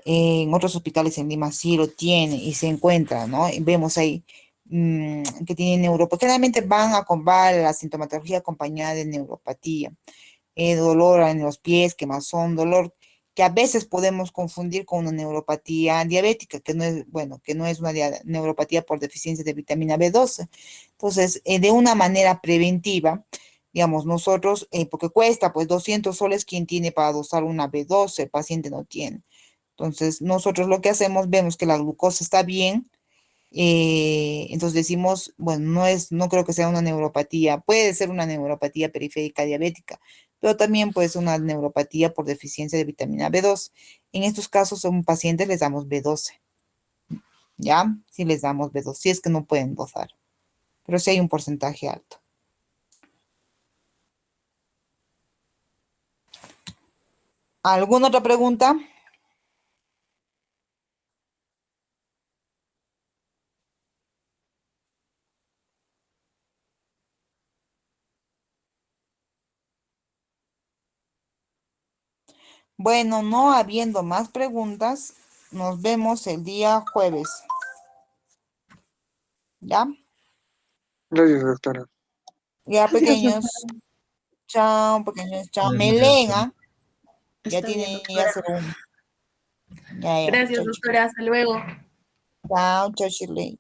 En otros hospitales en Lima sí lo tiene y se encuentra, ¿no? Y vemos ahí que tienen neuropatía. Generalmente va la sintomatología acompañada de neuropatía, dolor en los pies, quemazón, dolor que a veces podemos confundir con una neuropatía diabética, que no es, bueno, que no es una neuropatía por deficiencia de vitamina B12. Entonces, de una manera preventiva, digamos, nosotros, porque cuesta pues 200 soles quien tiene para dosar una B12, el paciente no tiene. Entonces, nosotros lo que hacemos, vemos que la glucosa está bien, entonces decimos, bueno, no creo que sea una neuropatía, puede ser una neuropatía periférica diabética, pero también puede ser una neuropatía por deficiencia de vitamina B2. En estos casos, a un paciente les damos B12, ¿ya? Si les damos B12, si es que no pueden dosar, pero sí hay un porcentaje alto. ¿Alguna otra pregunta? Bueno, no habiendo más preguntas, nos vemos el día jueves. ¿Ya? Gracias, doctora. Ya, Gracias, pequeños. doctora. Chao, pequeños. Chao. Buenas Me noches. leen, ¿ah? Ya Está bien, tiene ya doctora. 01. Ya. Gracias, Chao, chao. doctora. Hasta luego. Chao, chao, Shirley.